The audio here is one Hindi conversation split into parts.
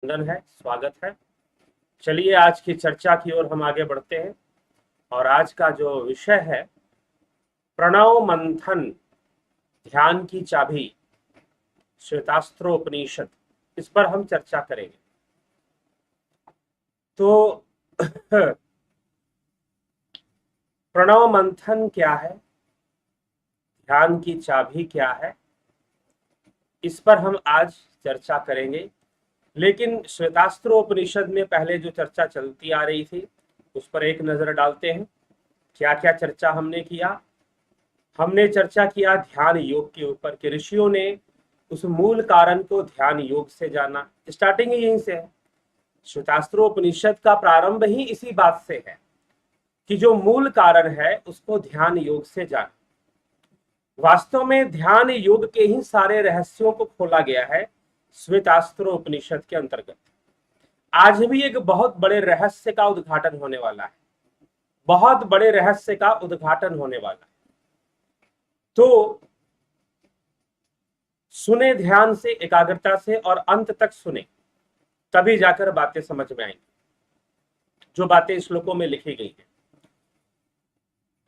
अभिनंदन है, स्वागत है। चलिए आज की चर्चा की ओर हम आगे बढ़ते हैं और आज का जो विषय है प्रणव मंथन, ध्यान की चाबी, श्वेतास्त्रोपनिषद, इस पर हम चर्चा करेंगे। तो प्रणव मंथन क्या है, ध्यान की चाबी क्या है, इस पर हम आज चर्चा करेंगे। लेकिन श्वेतास्त्रोपनिषद में पहले जो चर्चा चलती आ रही थी उस पर एक नजर डालते हैं। क्या क्या चर्चा हमने किया? हमने चर्चा किया ध्यान योग के ऊपर कि ऋषियों ने उस मूल कारण को ध्यान योग से जाना। स्टार्टिंग ही यहीं से है। श्वेतास्त्रोपनिषद का प्रारंभ ही इसी बात से है कि जो मूल कारण है उसको ध्यान योग से जाना। वास्तव में ध्यान योग के ही सारे रहस्यों को खोला गया है श्वेतास्त्रोपनिषद के अंतर्गत। आज भी एक बहुत बड़े रहस्य का उद्घाटन होने वाला है, बहुत बड़े रहस्य का उद्घाटन होने वाला है। तो सुने ध्यान से, एकाग्रता से और अंत तक सुने, तभी जाकर बातें समझ में आएंगी, जो बातें श्लोकों में लिखी गई हैं।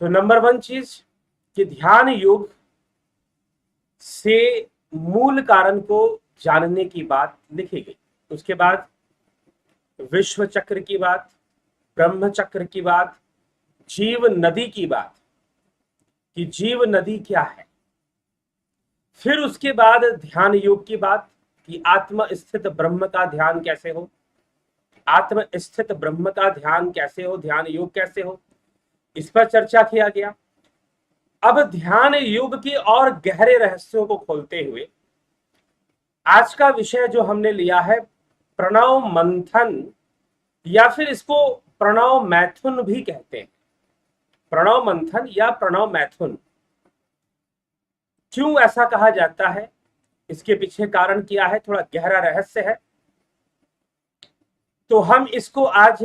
तो नंबर 1 चीज कि ध्यान योग से मूल कारण को जानने की बात लिखी गई। उसके बाद विश्व चक्र की बात, ब्रह्म चक्र की बात, जीव नदी की बात कि जीव नदी क्या है। फिर उसके बाद ध्यान योग की बात कि आत्म स्थित ब्रह्म का ध्यान कैसे हो, आत्म स्थित ब्रह्म का ध्यान कैसे हो, ध्यान योग कैसे हो, इस पर चर्चा किया गया। अब ध्यान योग के और गहरे रहस्यों को खोलते हुए आज का विषय जो हमने लिया है प्रणव मंथन, या फिर इसको प्रणव मैथुन भी कहते हैं। प्रणव मंथन या प्रणव मैथुन क्यों ऐसा कहा जाता है, इसके पीछे कारण क्या है, थोड़ा गहरा रहस्य है। तो हम इसको आज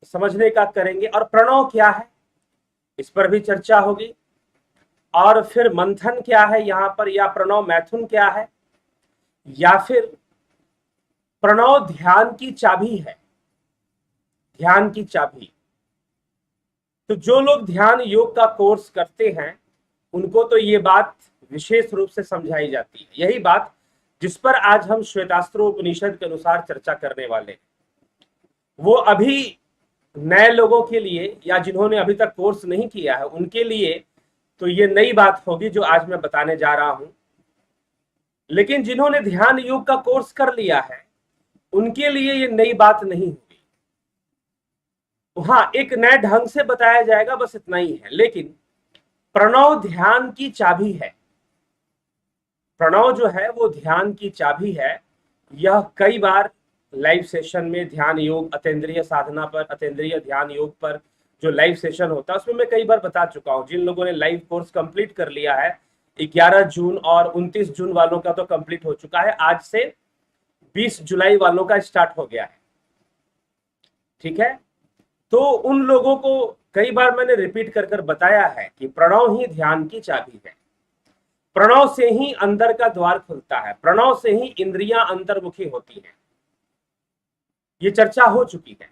समझने का करेंगे। और प्रणव क्या है इस पर भी चर्चा होगी। और फिर मंथन क्या है यहां पर, या प्रणव मैथुन क्या है, या फिर प्रणव ध्यान की चाबी है, ध्यान की चाबी। तो जो लोग ध्यान योग का कोर्स करते हैं उनको तो ये बात विशेष रूप से समझाई जाती है। यही बात जिस पर आज हम श्वेतास्त्रोपनिषद के अनुसार चर्चा करने वाले हैं। वो अभी नए लोगों के लिए या जिन्होंने अभी तक कोर्स नहीं किया है उनके लिए तो ये नई बात होगी जो आज मैं बताने जा रहा हूं। लेकिन जिन्होंने ध्यान योग का कोर्स कर लिया है उनके लिए ये नई बात नहीं होगी। हाँ, एक नए ढंग से बताया जाएगा, बस इतना ही है। लेकिन प्रणव ध्यान की चाबी है। प्रणव जो है वो ध्यान की चाबी है। यह कई बार लाइव सेशन में ध्यान योग, अतीन्द्रिय साधना पर, अतीन्द्रिय ध्यान योग पर जो लाइव सेशन होता है उसमें मैं कई बार बता चुका हूं। जिन लोगों ने लाइव कोर्स कंप्लीट कर लिया है, 11 जून और 29 जून वालों का तो कंप्लीट हो चुका है, आज से 20 जुलाई वालों का स्टार्ट हो गया है। ठीक है, तो उन लोगों को कई बार मैंने रिपीट कर कर बताया है कि प्रणव ही ध्यान की चाबी है। प्रणव से ही अंदर का द्वार खुलता है, प्रणव से ही इंद्रियां अंतर्मुखी होती हैं। ये चर्चा हो चुकी है।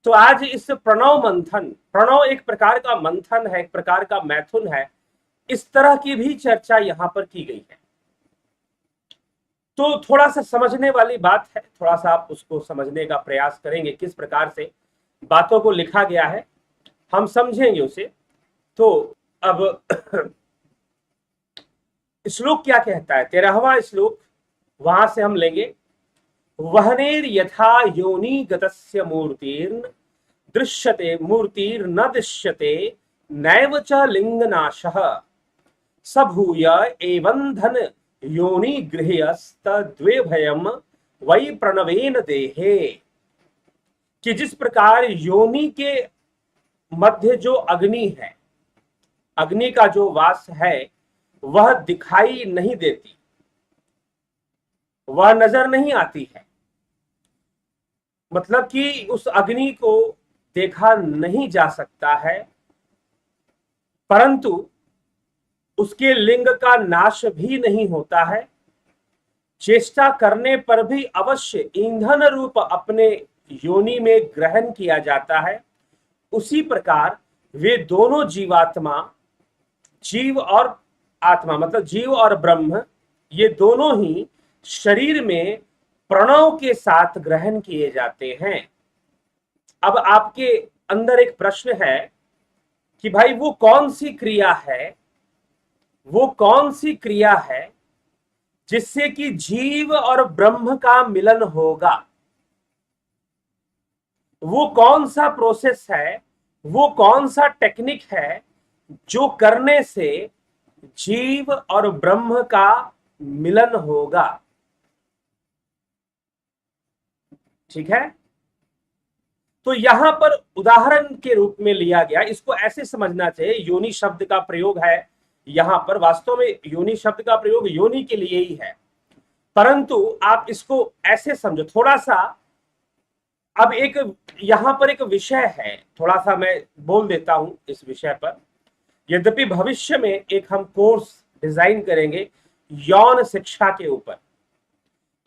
तो आज इस प्रणव मंथन, प्रणव एक प्रकार का मंथन है, एक प्रकार का मैथुन है, इस तरह की भी चर्चा यहां पर की गई है। तो थोड़ा सा समझने वाली बात है, थोड़ा सा आप उसको समझने का प्रयास करेंगे, किस प्रकार से बातों को लिखा गया है हम समझेंगे उसे। तो अब श्लोक क्या कहता है, 13वां श्लोक, वहां से हम लेंगे। वहनेर यथा योनि गतस्य मूर्तिर्न दृश्यते मूर्तिर्न दृश्यते नैव च लिंगनाशः सभूय एवंधन योनि गृह्यस्तद्वे भयम वै प्रणवेन देहे। कि जिस प्रकार योनि के मध्य जो अग्नि है, अग्नि का जो वास है वह दिखाई नहीं देती, वह नजर नहीं आती है। मतलब कि उस अग्नि को देखा नहीं जा सकता है, परंतु उसके लिंग का नाश भी नहीं होता है, चेष्टा करने पर भी अवश्य ईंधन रूप अपने योनि में ग्रहण किया जाता है, उसी प्रकार वे दोनों जीवात्मा, जीव और आत्मा मतलब जीव और ब्रह्म, ये दोनों ही शरीर में प्रणव के साथ ग्रहण किए जाते हैं। अब आपके अंदर एक प्रश्न है कि भाई वो कौन सी क्रिया है, वो कौन सी क्रिया है जिससे कि जीव और ब्रह्म का मिलन होगा? वो कौन सा प्रोसेस है, वो कौन सा टेक्निक है जो करने से जीव और ब्रह्म का मिलन होगा? ठीक है, तो यहां पर उदाहरण के रूप में लिया गया, इसको ऐसे समझना चाहिए, योनि शब्द का प्रयोग है यहां पर, वास्तव में योनि शब्द का प्रयोग योनि के लिए ही है, परंतु आप इसको ऐसे समझो थोड़ा सा। अब एक यहां पर एक विषय है, थोड़ा सा मैं बोल देता हूं इस विषय पर। यद्यपि भविष्य में एक हम कोर्स डिजाइन करेंगे यौन शिक्षा के ऊपर,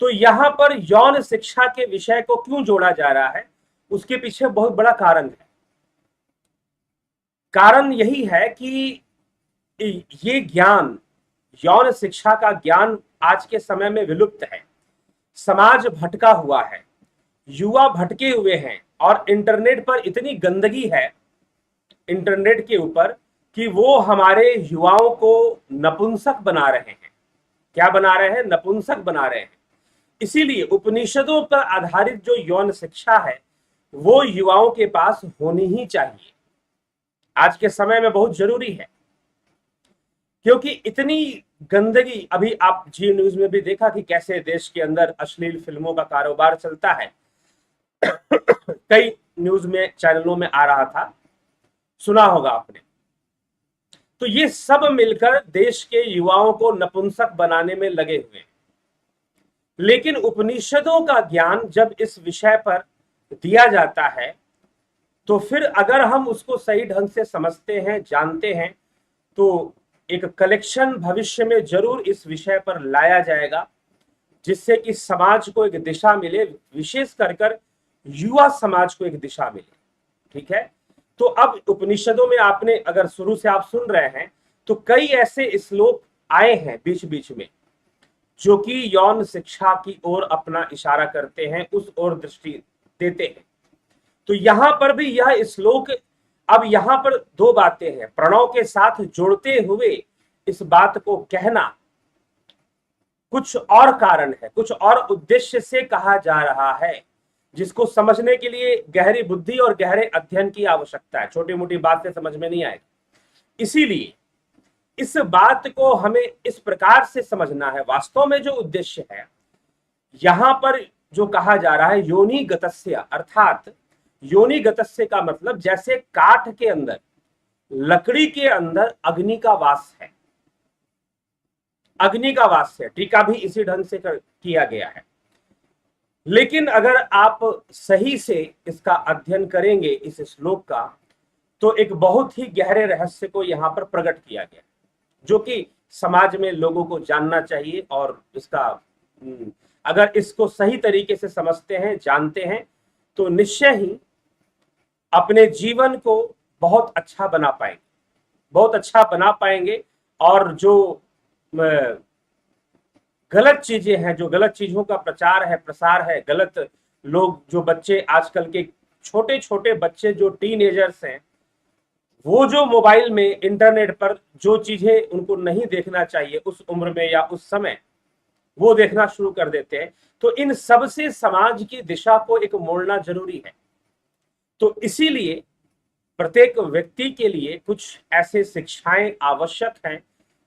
तो यहां पर यौन शिक्षा के विषय को क्यों जोड़ा जा रहा है, उसके पीछे बहुत बड़ा कारण है। कारण यही है कि ये ज्ञान, यौन शिक्षा का ज्ञान आज के समय में विलुप्त है, समाज भटका हुआ है, युवा भटके हुए हैं, और इंटरनेट पर इतनी गंदगी है इंटरनेट के ऊपर कि वो हमारे युवाओं को नपुंसक बना रहे हैं। क्या बना रहे हैं? नपुंसक बना रहे हैं। इसीलिए उपनिषदों पर आधारित जो यौन शिक्षा है वो युवाओं के पास होनी ही चाहिए, आज के समय में बहुत जरूरी है, क्योंकि इतनी गंदगी, अभी आप जी न्यूज में भी देखा कि कैसे देश के अंदर अश्लील फिल्मों का कारोबार चलता है। कई न्यूज में, चैनलों में आ रहा था, सुना होगा आपने। तो ये सब मिलकर देश के युवाओं को नपुंसक बनाने में लगे हुए हैं। लेकिन उपनिषदों का ज्ञान जब इस विषय पर दिया जाता है, तो फिर अगर हम उसको सही ढंग से समझते हैं, जानते हैं, तो एक कलेक्शन भविष्य में जरूर इस विषय पर लाया जाएगा, जिससे कि समाज को एक दिशा मिले, विशेष कर युवा समाज को एक दिशा मिले। ठीक है, तो अब उपनिषदों में आपने अगर शुरू से आप सुन रहे हैं तो कई ऐसे श्लोक आए हैं बीच बीच में जो कि यौन शिक्षा की ओर अपना इशारा करते हैं, उस ओर दृष्टि देते हैं। तो यहां पर भी यह श्लोक, अब यहां पर दो बातें हैं, प्रणव के साथ जोड़ते हुए इस बात को कहना कुछ और कारण है, कुछ और उद्देश्य से कहा जा रहा है, जिसको समझने के लिए गहरी बुद्धि और गहरे अध्ययन की आवश्यकता है, छोटी मोटी बात से समझ में नहीं आएगी। इसीलिए इस बात को हमें इस प्रकार से समझना है। वास्तव में जो उद्देश्य है यहां पर जो कहा जा रहा है योनि गतस्य, अर्थात योनि गतस्य का मतलब जैसे काठ के अंदर, लकड़ी के अंदर अग्नि का वास है, अग्नि का वास है, टीका भी इसी ढंग से किया गया है। लेकिन अगर आप सही से इसका अध्ययन करेंगे इस श्लोक का, तो एक बहुत ही गहरे रहस्य को यहां पर प्रकट किया गया, जो कि समाज में लोगों को जानना चाहिए। और इसका अगर इसको सही तरीके से समझते हैं, जानते हैं, तो निश्चय ही अपने जीवन को बहुत अच्छा बना पाएंगे, बहुत अच्छा बना पाएंगे। और जो गलत चीजें हैं, जो गलत चीजों का प्रचार है, प्रसार है, गलत लोग, जो बच्चे आजकल के छोटे छोटे बच्चे जो टीनेजर्स हैं, वो जो मोबाइल में, इंटरनेट पर जो चीजें उनको नहीं देखना चाहिए उस उम्र में या उस समय, वो देखना शुरू कर देते हैं। तो इन सब से समाज की दिशा को एक मोड़ना जरूरी है। तो इसीलिए प्रत्येक व्यक्ति के लिए कुछ ऐसे शिक्षाएं आवश्यक हैं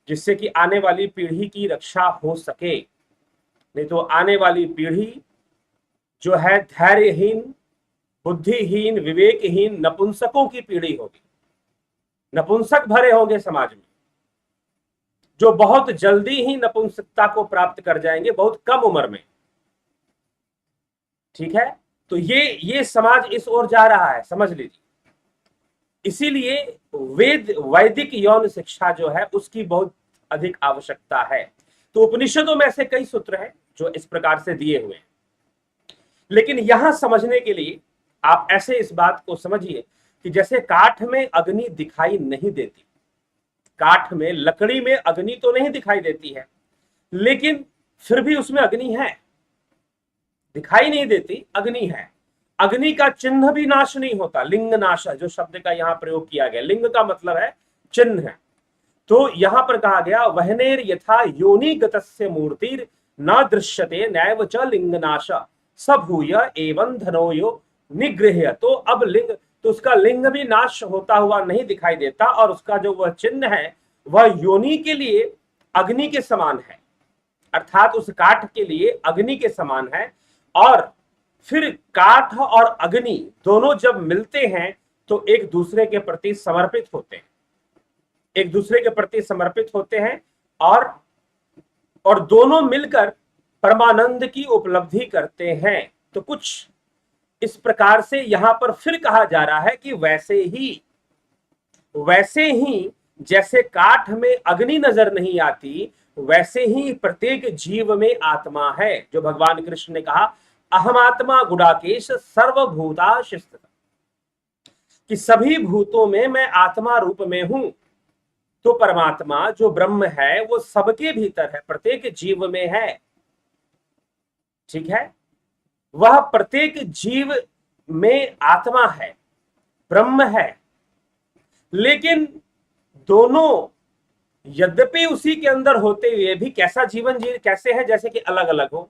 जिससे कि आने वाली पीढ़ी की रक्षा हो सके। नहीं तो आने वाली पीढ़ी जो है धैर्यहीन, बुद्धिहीन, विवेकहीन नपुंसकों की पीढ़ी होगी। नपुंसक भरे होंगे समाज में, जो बहुत जल्दी ही नपुंसकता को प्राप्त कर जाएंगे, बहुत कम उम्र में। ठीक है, तो ये समाज इस ओर जा रहा है, समझ लीजिए। इसीलिए वैदिक यौन शिक्षा जो है उसकी बहुत अधिक आवश्यकता है। तो उपनिषदों में ऐसे कई सूत्र हैं, जो इस प्रकार से दिए हुए हैं। लेकिन यहां समझने के लिए आप ऐसे इस बात को समझिए कि जैसे काठ में अग्नि दिखाई नहीं देती, काठ में, लकड़ी में अग्नि तो नहीं दिखाई देती है, लेकिन फिर भी उसमें अग्नि है, दिखाई नहीं देती, अग्नि है। अग्नि का चिन्ह भी नाश नहीं होता, लिंग नाश जो शब्द का यहां प्रयोग किया गया, लिंग का मतलब है चिन्ह है। तो यहां पर कहा गया वहनेर यथा योनि गतस्य मूर्तिर् न दृश्यते नैव च लिंग नाश सबूय एवं धनोयो निगृह्य। तो अब लिंग, तो उसका लिंग भी नाश होता हुआ नहीं दिखाई देता, और उसका जो वह चिन्ह है वह योनि के लिए अग्नि के समान है, अर्थात उस काठ के लिए अग्नि के समान है। और फिर काठ और अग्नि दोनों जब मिलते हैं तो एक दूसरे के प्रति समर्पित होते हैं, एक दूसरे के प्रति समर्पित होते हैं, और दोनों मिलकर परमानंद की उपलब्धि करते हैं। तो कुछ इस प्रकार से यहां पर फिर कहा जा रहा है कि वैसे ही जैसे काठ में अग्नि नजर नहीं आती, वैसे ही प्रत्येक जीव में आत्मा है। जो भगवान कृष्ण ने कहा अहमात्मा गुडाकेश सर्वभूताश स्थित, कि सभी भूतों में मैं आत्मा रूप में हूं। तो परमात्मा जो ब्रह्म है वो सबके भीतर है, प्रत्येक जीव में है, ठीक है। वह प्रत्येक जीव में आत्मा है, ब्रह्म है। लेकिन दोनों यद्यपि उसी के अंदर होते हुए भी कैसा जीवन जी कैसे है, जैसे कि अलग अलग हो,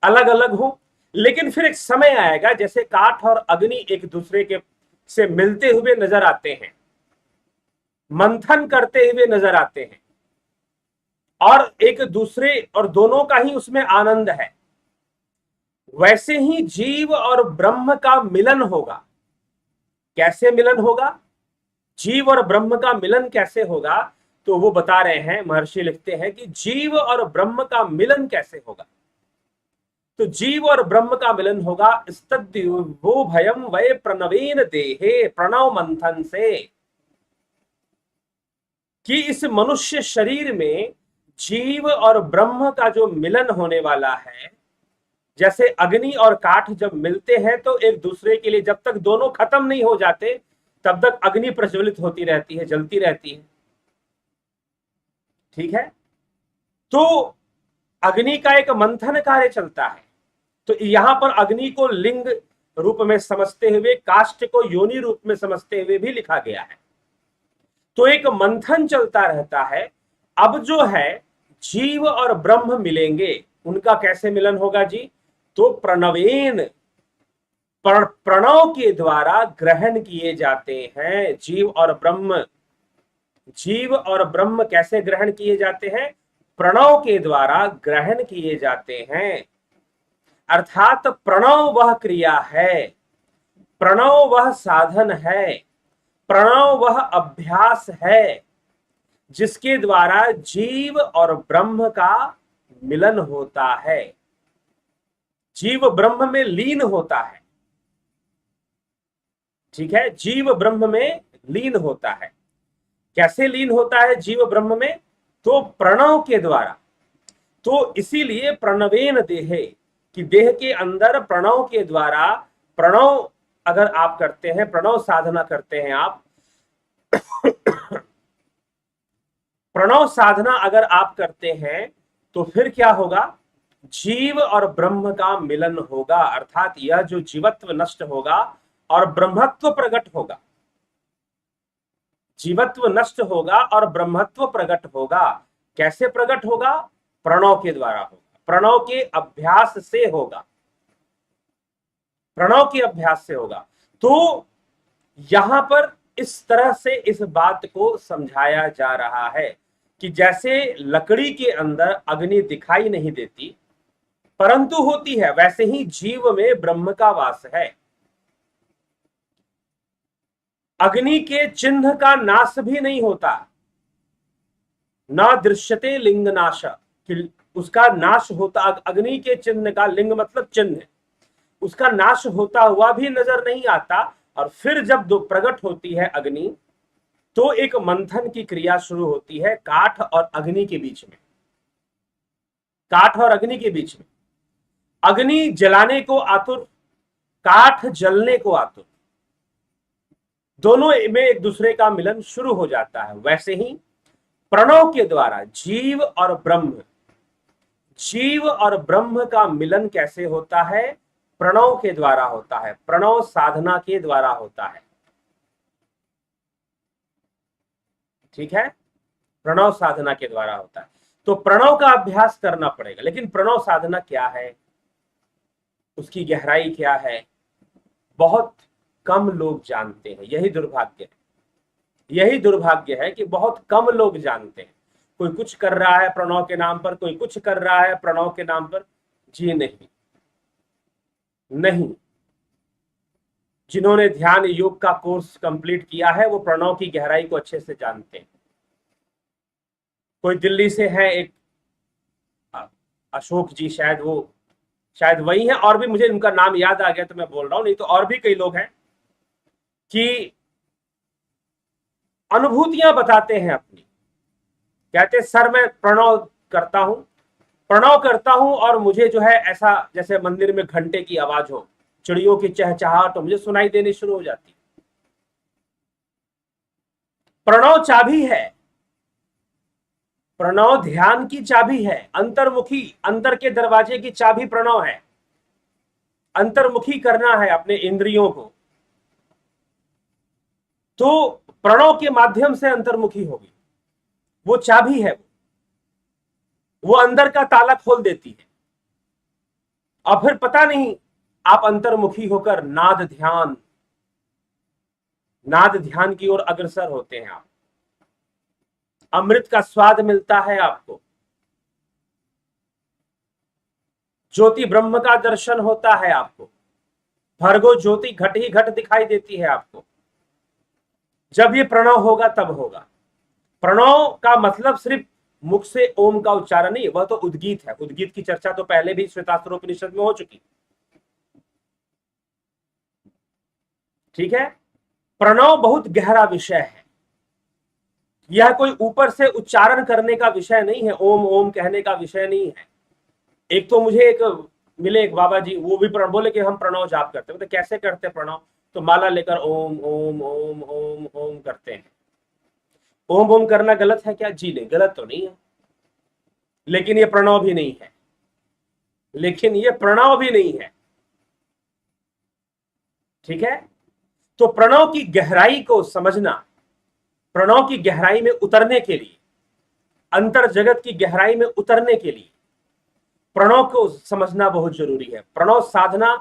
अलग अलग हो। लेकिन फिर एक समय आएगा जैसे काठ और अग्नि एक दूसरे के से मिलते हुए नजर आते हैं, मंथन करते हुए नजर आते हैं, और एक दूसरे और दोनों का ही उसमें आनंद है। वैसे ही जीव और ब्रह्म का मिलन होगा। कैसे मिलन होगा, जीव और ब्रह्म का मिलन कैसे होगा, तो वो बता रहे हैं, महर्षि लिखते हैं कि जीव और ब्रह्म का मिलन कैसे होगा। तो जीव और ब्रह्म का मिलन होगा वो भयम वै प्रणवेन देहे, प्रणव मंथन से, कि इस मनुष्य शरीर में जीव और ब्रह्म का जो मिलन होने वाला है, जैसे अग्नि और काठ जब मिलते हैं तो एक दूसरे के लिए जब तक दोनों खत्म नहीं हो जाते तब तक अग्नि प्रज्वलित होती रहती है, जलती रहती है, ठीक है। तो अग्नि का एक मंथन कार्य चलता है। तो यहां पर अग्नि को लिंग रूप में समझते हुए, काष्ठ को योनि रूप में समझते हुए भी लिखा गया है। तो एक मंथन चलता रहता है। अब जो है जीव और ब्रह्म मिलेंगे, उनका कैसे मिलन होगा जी, तो प्रणवेन, प्रणव के द्वारा ग्रहण किए जाते हैं जीव और ब्रह्म। जीव और ब्रह्म कैसे ग्रहण किए जाते हैं, प्रणव के द्वारा ग्रहण किए जाते हैं। अर्थात प्रणव वह क्रिया है, प्रणव वह साधन है, प्रणव वह अभ्यास है, जिसके द्वारा जीव और ब्रह्म का मिलन होता है, जीव ब्रह्म में लीन होता है, ठीक है। जीव ब्रह्म में लीन होता है। कैसे लीन होता है जीव ब्रह्म में, तो प्रणव के द्वारा। तो इसीलिए प्रणवेन देहे, कि देह के अंदर प्रणव के द्वारा, प्रणव अगर आप करते हैं, प्रणव साधना करते हैं आप प्रणव साधना अगर आप करते हैं तो फिर क्या होगा, जीव और ब्रह्म का मिलन होगा। अर्थात यह जो जीवत्व नष्ट होगा और ब्रह्मत्व प्रकट होगा, जीवत्व नष्ट होगा और ब्रह्मत्व प्रकट होगा। कैसे प्रकट होगा, प्रणव के द्वारा होगा, प्रणव के अभ्यास से होगा, प्रणव के अभ्यास से होगा। तो यहां पर इस तरह से इस बात को समझाया जा रहा है कि जैसे लकड़ी के अंदर अग्नि दिखाई नहीं देती परंतु होती है, वैसे ही जीव में ब्रह्म का वास है। अग्नि के चिन्ह का नाश भी नहीं होता, ना दृश्यते लिंग नाश, कि उसका नाश होता, अग्नि के चिन्ह का, लिंग मतलब चिन्ह, उसका नाश होता हुआ भी नजर नहीं आता। और फिर जब प्रकट होती है अग्नि तो एक मंथन की क्रिया शुरू होती है काठ और अग्नि के बीच में। काठ और अग्नि के बीच में। अग्नि जलाने को आतुर, काठ जलने को आतुर, दोनों में एक दूसरे का मिलन शुरू हो जाता है। वैसे ही प्रणव के द्वारा जीव और ब्रह्म, जीव और ब्रह्म का मिलन कैसे होता है? प्रणव के द्वारा होता है, प्रणव साधना के द्वारा होता है। ठीक है, प्रणव साधना के द्वारा होता है। तो प्रणव का अभ्यास करना पड़ेगा, लेकिन प्रणव साधना क्या है, उसकी गहराई क्या है, बहुत कम लोग जानते हैं। यही दुर्भाग्य है, यही दुर्भाग्य है कि बहुत कम लोग जानते हैं। कोई कुछ कर रहा है प्रणव के नाम पर, कोई कुछ कर रहा है प्रणव के नाम पर। जी नहीं, नहीं, जिन्होंने ध्यान योग का कोर्स कंप्लीट किया है वो प्रणव की गहराई को अच्छे से जानते हैं। कोई दिल्ली से है एक अशोक जी, शायद वो, शायद वही है, और भी मुझे उनका नाम याद आ गया तो मैं बोल रहा हूं, नहीं तो और भी कई लोग हैं कि अनुभूतियां बताते हैं अपनी। कहते सर मैं प्रणव करता हूं, प्रणव करता हूं और मुझे जो है ऐसा जैसे मंदिर में घंटे की आवाज हो, चिड़ियों की चहचहाहट तो मुझे सुनाई देनी शुरू हो जाती। प्रणव चाबी है, प्रणव ध्यान की चाबी है, अंतर्मुखी, अंदर के दरवाजे की चाबी प्रणव है। अंतर्मुखी करना है अपने इंद्रियों को, तो प्रणव के माध्यम से अंतर्मुखी होगी। वो चाबी है, वो अंदर का ताला खोल देती है। और फिर पता नहीं आप अंतर्मुखी होकर नाद ध्यान, नाद ध्यान की ओर अग्रसर होते हैं। आप अमृत का स्वाद मिलता है आपको, ज्योति ब्रह्म का दर्शन होता है आपको, भर्गो ज्योति घट ही घट दिखाई देती है आपको। जब ये प्रणव होगा तब होगा। प्रणव का मतलब सिर्फ मुख से ओम का उच्चारण नहीं, वह तो उद्गीत है। उद्गीत की चर्चा तो पहले भी श्वेतास्त्रोपनिषद में हो चुकी। ठीक है, प्रणव बहुत गहरा विषय है। यह कोई ऊपर से उच्चारण करने का विषय नहीं है, ओम ओम कहने का विषय नहीं है। एक तो मुझे एक मिले एक बाबा जी, वो भी बोले कि हम प्रणव जाप करते हैं। तो कैसे करते प्रणव? तो माला लेकर ओम ओम ओम ओम ओम करते हैं। ओम ओम करना गलत है क्या? जी नहीं, गलत तो नहीं है, लेकिन ये प्रणव भी नहीं है, लेकिन ये प्रणव भी नहीं है। ठीक है, तो प्रणव की गहराई को समझना, प्रणव की गहराई में उतरने के लिए, अंतर जगत की गहराई में उतरने के लिए प्रणव को समझना बहुत जरूरी है। प्रणव साधना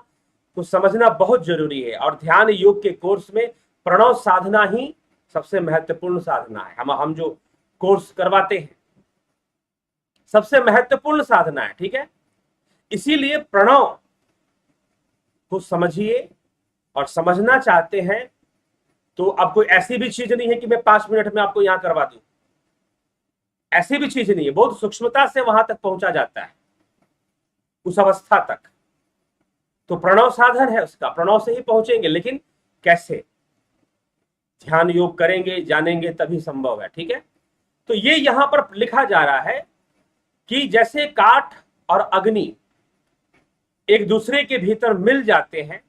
को समझना बहुत जरूरी है। और ध्यान योग के कोर्स में प्रणव साधना ही सबसे महत्वपूर्ण साधना है। हम जो कोर्स करवाते हैं सबसे महत्वपूर्ण साधना है। ठीक है, इसीलिए प्रणव को समझिए, और समझना चाहते हैं तो अब कोई ऐसी भी चीज नहीं है कि मैं 5 मिनट में आपको यहां करवा दूं, ऐसी भी चीज नहीं है। बहुत सूक्ष्मता से वहां तक पहुंचा जाता है, उस अवस्था तक। तो प्रणव साधन है उसका, प्रणव से ही पहुंचेंगे, लेकिन कैसे? ध्यान योग करेंगे, जानेंगे, तभी संभव है। ठीक है, तो ये यहां पर लिखा जा रहा है कि जैसे काठ और अग्नि एक दूसरे के भीतर मिल जाते हैं,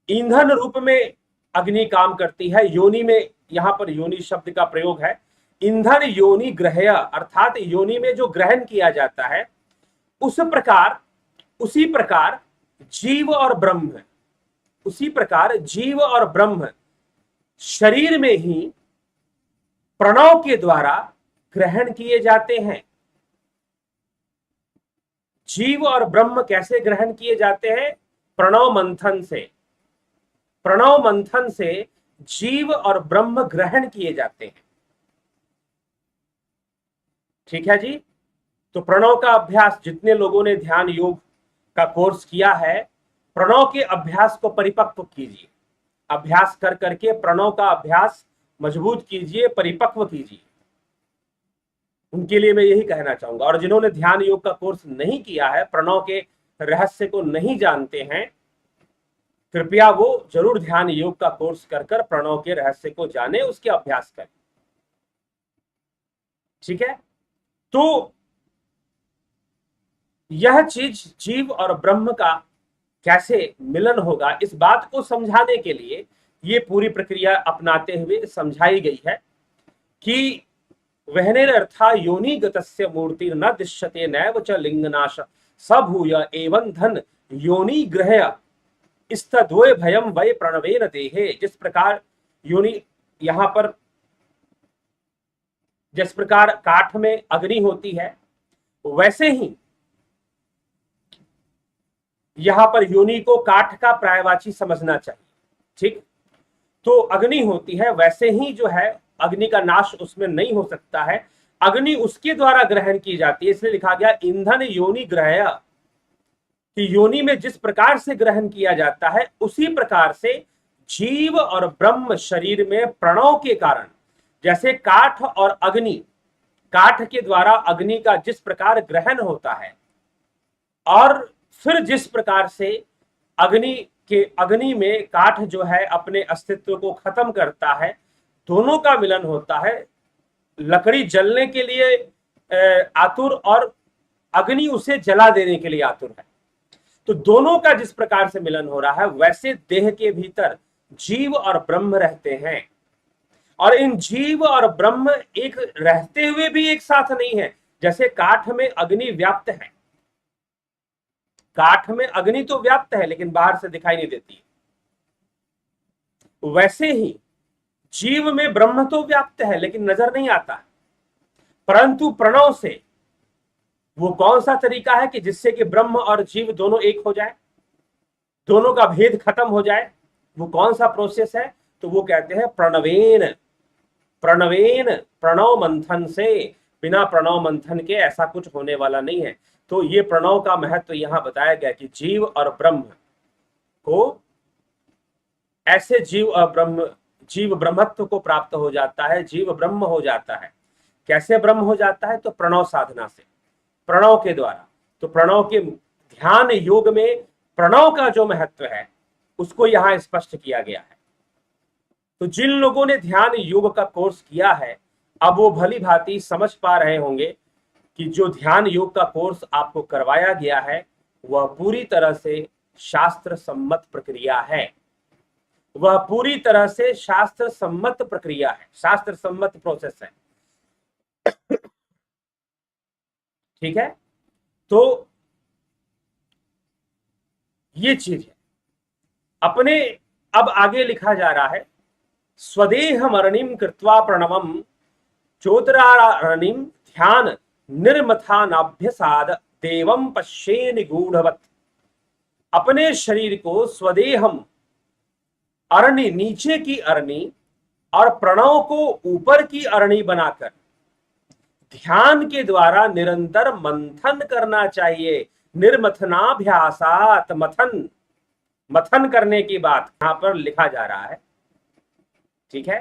ईंधन रूप में अग्नि काम करती है। योनि में, यहां पर योनि शब्द का प्रयोग है। ईंधन योनि ग्रह्य, अर्थात योनि में जो ग्रहण किया जाता है, उस प्रकार, उसी प्रकार जीव और ब्रह्म, उसी प्रकार जीव और ब्रह्म शरीर में ही प्रणव के द्वारा ग्रहण किए जाते हैं। जीव और ब्रह्म कैसे ग्रहण किए जाते हैं? प्रणव मंथन से। प्रणव मंथन से जीव और ब्रह्म ग्रहण किए जाते हैं। ठीक है जी, तो प्रणव का अभ्यास, जितने लोगों ने ध्यान योग का कोर्स किया है, प्रणव के अभ्यास को परिपक्व कीजिए। अभ्यास कर करके प्रणव का अभ्यास मजबूत कीजिए, परिपक्व कीजिए। उनके लिए मैं यही कहना चाहूंगा। और जिन्होंने ध्यान योग का कोर्स नहीं किया है, प्रणव के रहस्य को नहीं जानते हैं, कृपया वो जरूर ध्यान योग का कोर्स कर कर प्रणव के रहस्य को जाने, उसके अभ्यास करें। ठीक है, तो यह चीज जीव और ब्रह्म का कैसे मिलन होगा, इस बात को समझाने के लिए ये पूरी प्रक्रिया अपनाते हुए समझाई गई है कि वहनेरर्था योनिगतस्य मूर्ति न दृश्यते नैव च लिंगनाश सभूय एवं धन योनि ग्रह स्तद्वय भयम वै प्रणवेन देहे। जिस प्रकार योनि, यहां पर जिस प्रकार काठ में अग्नि होती है, वैसे ही यहां पर योनि को काठ का पर्यायवाची समझना चाहिए। ठीक, तो अग्नि होती है, वैसे ही जो है अग्नि का नाश उसमें नहीं हो सकता है, अग्नि उसके द्वारा ग्रहण की जाती है। इसलिए लिखा गया ईंधन योनि ग्रह, कि योनि में जिस प्रकार से ग्रहण किया जाता है उसी प्रकार से जीव और ब्रह्म शरीर में प्रणव के कारण, जैसे काठ और अग्नि, काठ के द्वारा अग्नि का जिस प्रकार ग्रहण होता है और फिर जिस प्रकार से अग्नि में काठ जो है अपने अस्तित्व को खत्म करता है, दोनों का मिलन होता है। लकड़ी जलने के लिए आतुर और अग्नि उसे जला देने के लिए आतुर है। तो दोनों का जिस प्रकार से मिलन हो रहा है, वैसे देह के भीतर जीव और ब्रह्म रहते हैं। और इन जीव और ब्रह्म एक रहते हुए भी एक साथ नहीं है। जैसे काठ में अग्नि व्याप्त है, काठ में अग्नि तो व्याप्त है लेकिन बाहर से दिखाई नहीं देती, वैसे ही जीव में ब्रह्म तो व्याप्त है लेकिन नजर नहीं आता। परंतु प्रणव से वो कौन सा तरीका है कि जिससे कि ब्रह्म और जीव दोनों एक हो जाए, दोनों का भेद खत्म हो जाए, वो कौन सा प्रोसेस है? तो वो कहते हैं प्रणवेन। प्रणवेन, प्रणव मंथन से, बिना प्रणव मंथन के ऐसा कुछ होने वाला नहीं है। तो ये प्रणव का महत्व यहां बताया गया कि जीव और ब्रह्म को ऐसे जीव ब्रह्मत्व को प्राप्त हो जाता है, जीव ब्रह्म हो जाता है। कैसे ब्रह्म हो जाता है? तो प्रणव साधना से, प्रणव के द्वारा। तो प्रणव के ध्यान योग में प्रणव का जो महत्व है उसको यहां स्पष्ट किया गया है। तो जिन लोगों ने ध्यान योग का कोर्स किया है, अब वो भली भांति समझ पा रहे होंगे कि जो ध्यान योग का कोर्स आपको करवाया गया है वह पूरी तरह से शास्त्र सम्मत प्रक्रिया है। वह पूरी तरह से शास्त्र सम्मत प्रक्रिया है, शास्त्र सम्मत प्रोसेस है। ठीक है, तो ये चीज है अपने। अब आगे लिखा जा रहा है, स्वदेह मरणिम कृत्वा प्रणवम चोतरारणिम ध्यान निर्मथानाभ्यसाद देवम पश्ये निगूढ़वत्। अपने शरीर को स्वदेहम, अरणि नीचे की अरणि और प्रणव को ऊपर की अरणि बनाकर ध्यान के द्वारा निरंतर मंथन करना चाहिए। निर्मथनाभ्यासात, मथन, मथन करने की बात यहां पर लिखा जा रहा है। ठीक है,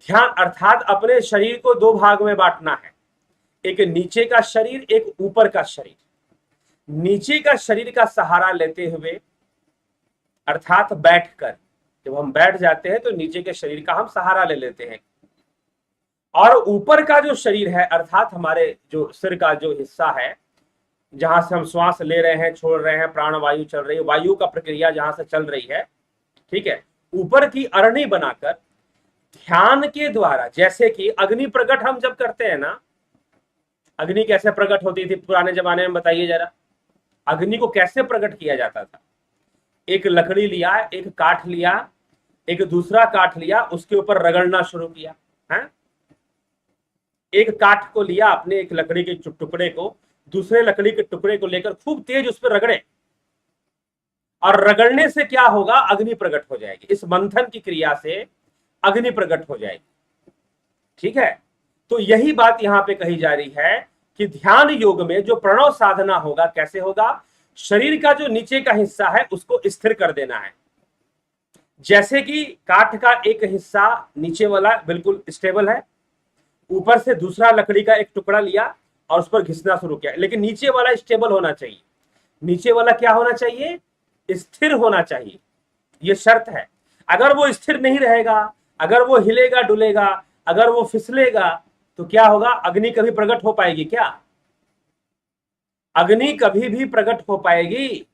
ध्यान अर्थात अपने शरीर को दो भाग में बांटना है, एक नीचे का शरीर, एक ऊपर का शरीर। नीचे का शरीर का सहारा लेते हुए अर्थात बैठकर, जब हम बैठ जाते हैं तो नीचे के शरीर का हम सहारा ले लेते हैं। और ऊपर का जो शरीर है अर्थात हमारे जो सिर का जो हिस्सा है, जहां से हम श्वास ले रहे हैं, छोड़ रहे हैं, प्राण वायु चल रही है, वायु का प्रक्रिया जहां से चल रही है, ठीक है, ऊपर की अरणि बनाकर ध्यान के द्वारा, जैसे कि अग्नि प्रकट हम जब करते हैं ना, अग्नि कैसे प्रकट होती थी पुराने जमाने में, बताइए जरा। अग्नि को कैसे प्रकट किया जाता था? एक लकड़ी लिया, एक काठ लिया, एक दूसरा काठ लिया, उसके ऊपर रगड़ना शुरू किया है। एक काठ को लिया आपने, एक लकड़ी के टुकड़े को, दूसरे लकड़ी के टुकड़े को लेकर खूब तेज उस पर रगड़े, और रगड़ने से क्या होगा? अग्नि प्रकट हो जाएगी। इस मंथन की क्रिया से अग्नि प्रकट हो जाएगी। ठीक है, तो यही बात यहां पे कही जा रही है कि ध्यान योग में जो प्रणव साधना होगा, कैसे होगा? शरीर का जो नीचे का हिस्सा है उसको स्थिर कर देना है। जैसे कि काठ का एक हिस्सा नीचे वाला बिल्कुल स्टेबल है, ऊपर से दूसरा लकड़ी का एक टुकड़ा लिया और उस पर घिसना शुरू किया, लेकिन नीचे वाला स्टेबल होना चाहिए। नीचे वाला क्या होना चाहिए? स्थिर होना चाहिए। यह शर्त है। अगर वो स्थिर नहीं रहेगा, अगर वो हिलेगा डुलेगा, अगर वो फिसलेगा, तो क्या होगा? अग्नि कभी प्रकट हो पाएगी क्या? अग्नि कभी भी प्रकट हो पाएगी?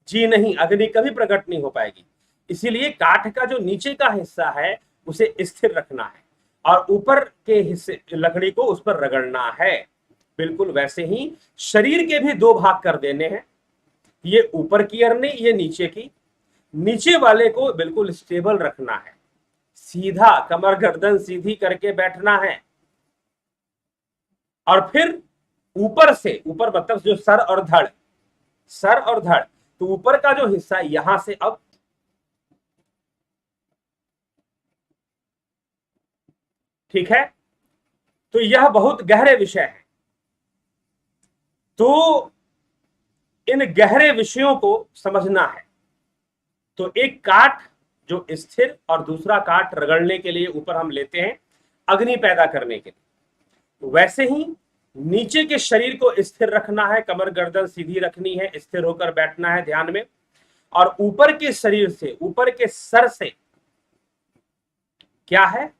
जी नहीं, अग्नि कभी प्रकट नहीं हो पाएगी। इसीलिए काठ का जो नीचे का हिस्सा है उसे स्थिर रखना है और ऊपर के हिस्से लकड़ी को उस पर रगड़ना है। बिल्कुल वैसे ही शरीर के भी दो भाग कर देने हैं, ये ऊपर की अरनी, ये नीचे की। नीचे वाले को बिल्कुल स्टेबल रखना है, सीधा कमर गर्दन सीधी करके बैठना है। और फिर ऊपर से, ऊपर मतलब जो सर और धड़, सर और धड़, तो ऊपर का जो हिस्सा यहां से अब ठीक है। तो यह बहुत गहरे विषय है। तो इन गहरे विषयों को समझना है। तो एक काठ जो स्थिर और दूसरा काठ रगड़ने के लिए ऊपर हम लेते हैं अग्नि पैदा करने के लिए, वैसे ही नीचे के शरीर को स्थिर रखना है, कमर गर्दन सीधी रखनी है, स्थिर होकर बैठना है ध्यान में। और ऊपर के शरीर से, ऊपर के सर से क्या है,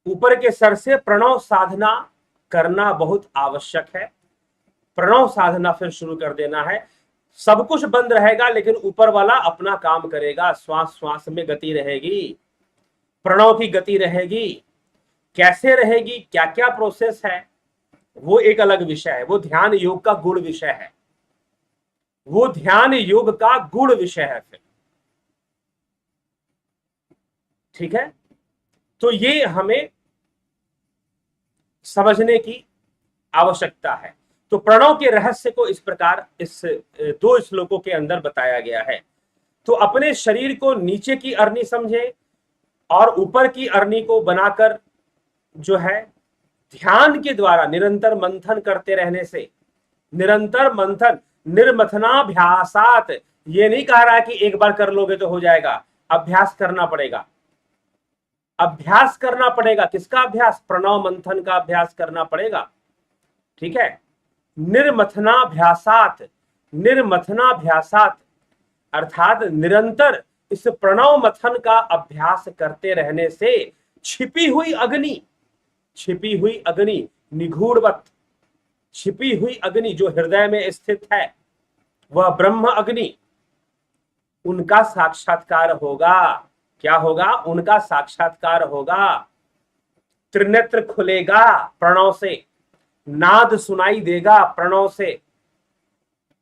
ऊपर के सर से प्रणव साधना करना बहुत आवश्यक है। प्रणव साधना फिर शुरू कर देना है। सब कुछ बंद रहेगा लेकिन ऊपर वाला अपना काम करेगा, श्वास श्वास में गति रहेगी, प्रणव की गति रहेगी। कैसे रहेगी, क्या क्या प्रोसेस है, वो एक अलग विषय है, वो ध्यान योग का गुण विषय है, वो ध्यान योग का गुण विषय है फिर, ठीक है। तो ये हमें समझने की आवश्यकता है। तो प्रणव के रहस्य को इस प्रकार इस दो श्लोकों के अंदर बताया गया है। तो अपने शरीर को नीचे की अरनी समझे और ऊपर की अरनी को बनाकर जो है ध्यान के द्वारा निरंतर मंथन करते रहने से, निरंतर मंथन, निर्मथनाभ्यासात, ये नहीं कह रहा है कि एक बार कर लोगे तो हो जाएगा, अभ्यास करना पड़ेगा, अभ्यास करना पड़ेगा। किसका अभ्यास? प्रणव मंथन का अभ्यास करना पड़ेगा, ठीक है। निर्मथनाभ्यासात, निर्मथनाभ्यासात अर्थात निरंतर इस प्रणव मथन का अभ्यास करते रहने से छिपी हुई अग्नि, छिपी हुई अग्नि, निगूढ़वत छिपी हुई अग्नि जो हृदय में स्थित है, वह ब्रह्म अग्नि, उनका साक्षात्कार होगा। क्या होगा? उनका साक्षात्कार होगा। त्रिनेत्र खुलेगा प्रणव से, नाद सुनाई देगा प्रणव से।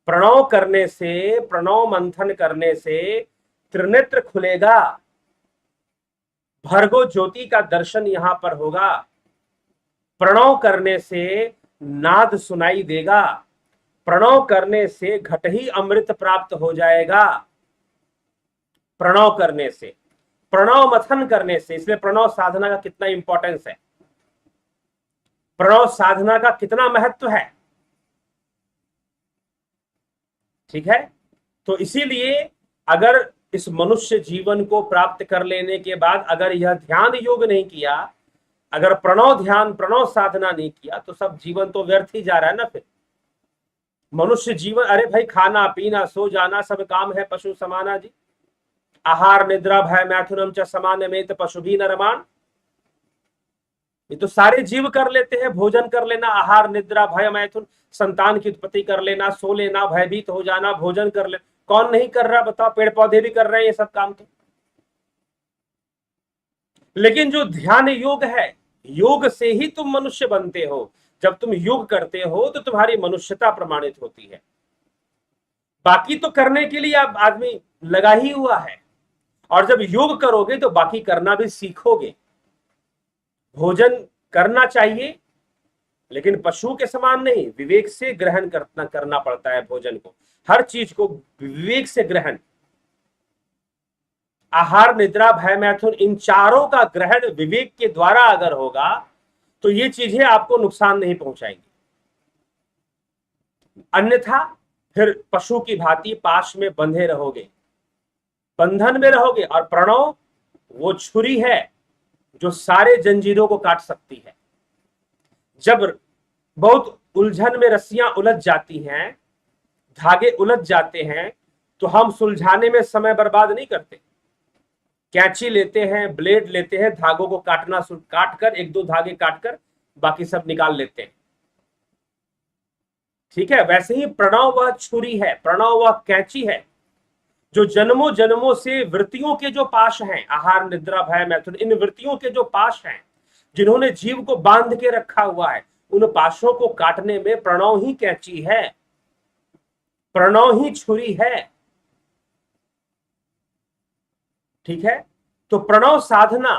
प्रणव करने से, प्रणव मंथन करने से त्रिनेत्र खुलेगा, भर्गो ज्योति का दर्शन यहां पर होगा। प्रणव करने से नाद सुनाई देगा, प्रणव करने से घट ही अमृत प्राप्त हो जाएगा। प्रणव करने से, प्रणव मथन करने से। इसलिए प्रणव साधना का कितना इंपॉर्टेंस है, प्रणव साधना का कितना महत्व है, ठीक है। तो इसीलिए अगर इस मनुष्य जीवन को प्राप्त कर लेने के बाद अगर यह ध्यान योग नहीं किया, अगर प्रणव ध्यान, प्रणव साधना नहीं किया, तो सब जीवन तो व्यर्थ ही जा रहा है ना फिर। मनुष्य जीवन, अरे भाई खाना पीना सो जाना सब काम है पशु समाना जी, आहार निद्रा भय मैथुनम च सामान्य में पशु भी न रमान। ये तो सारे जीव कर लेते हैं, भोजन कर लेना, आहार निद्रा भय मैथुन, संतान की उत्पत्ति कर लेना, सो लेना, भयभीत हो जाना, भोजन कर लेना। कौन नहीं कर रहा बताओ? पेड़ पौधे भी कर रहे हैं ये सब काम तो। लेकिन जो ध्यान योग है, योग से ही तुम मनुष्य बनते हो। जब तुम योग करते हो तो तुम्हारी मनुष्यता प्रमाणित होती है। बाकी तो करने के लिए अब आदमी लगा ही हुआ है, और जब योग करोगे तो बाकी करना भी सीखोगे। भोजन करना चाहिए लेकिन पशु के समान नहीं, विवेक से ग्रहण करना पड़ता है भोजन को, हर चीज को विवेक से ग्रहण। आहार निद्रा भय मैथुन, इन चारों का ग्रहण विवेक के द्वारा अगर होगा तो ये चीजें आपको नुकसान नहीं पहुंचाएंगी। अन्यथा फिर पशु की भांति पाश में बंधे रहोगे, बंधन में रहोगे। और प्रणव वो छुरी है जो सारे जंजीरों को काट सकती है। जब बहुत उलझन में रस्सियां उलझ जाती हैं, धागे उलझ जाते हैं, तो हम सुलझाने में समय बर्बाद नहीं करते। कैंची लेते हैं, ब्लेड लेते हैं, धागों को काट कर एक दो धागे काट कर बाकी सब निकाल लेते हैं। ठीक है, वैसे ही प्रणव वह छुरी है, प्रणव वह कैंची है जो जन्मों जन्मों से वृत्तियों के जो पाश हैं, आहार निद्रा भय मैथुन, इन वृत्तियों के जो पाश हैं, जिन्होंने जीव को बांध के रखा हुआ है, उन पाशों को काटने में प्रणव ही कैंची है, प्रणव ही छुरी है। ठीक है, तो प्रणव साधना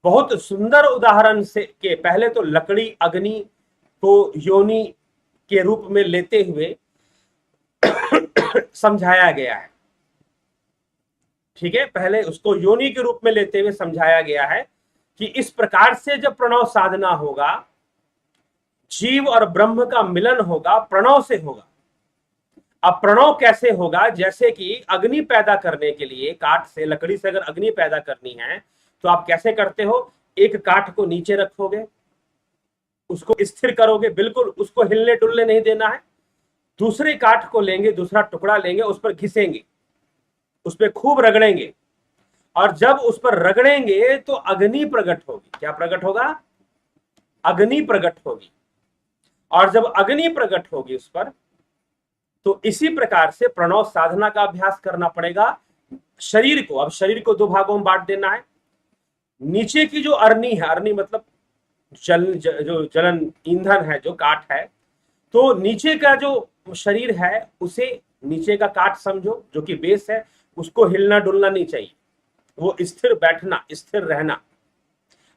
बहुत सुंदर उदाहरण से के पहले तो लकड़ी अग्नि को योनि के रूप में लेते हुए समझाया गया है। ठीक है, पहले उसको योनि के रूप में लेते हुए समझाया गया है कि इस प्रकार से जब प्रणव साधना होगा, जीव और ब्रह्म का मिलन होगा, प्रणव से होगा। अब प्रणव कैसे होगा? जैसे कि अग्नि पैदा करने के लिए काठ से, लकड़ी से अगर अग्नि पैदा करनी है तो आप कैसे करते हो? एक काठ को नीचे रखोगे, उसको स्थिर करोगे, बिल्कुल उसको हिलने डुलने नहीं देना है। दूसरे काठ को लेंगे, दूसरा टुकड़ा लेंगे, उस पर घिसेंगे, उस पर खूब रगड़ेंगे, और जब उस पर रगड़ेंगे तो अग्नि प्रकट होगी। क्या प्रकट होगा? अग्नि प्रकट होगी। और जब अग्नि प्रकट होगी उस पर, तो इसी प्रकार से प्रणव साधना का अभ्यास करना पड़ेगा शरीर को। अब शरीर को दो भागों में बांट देना है। नीचे की जो अरनी है, अरनी मतलब जो जलन ईंधन है, जो काठ है, तो नीचे का जो शरीर है उसे नीचे का काठ समझो, जो कि बेस है, उसको हिलना डुलना नहीं चाहिए, वो स्थिर बैठना, स्थिर रहना।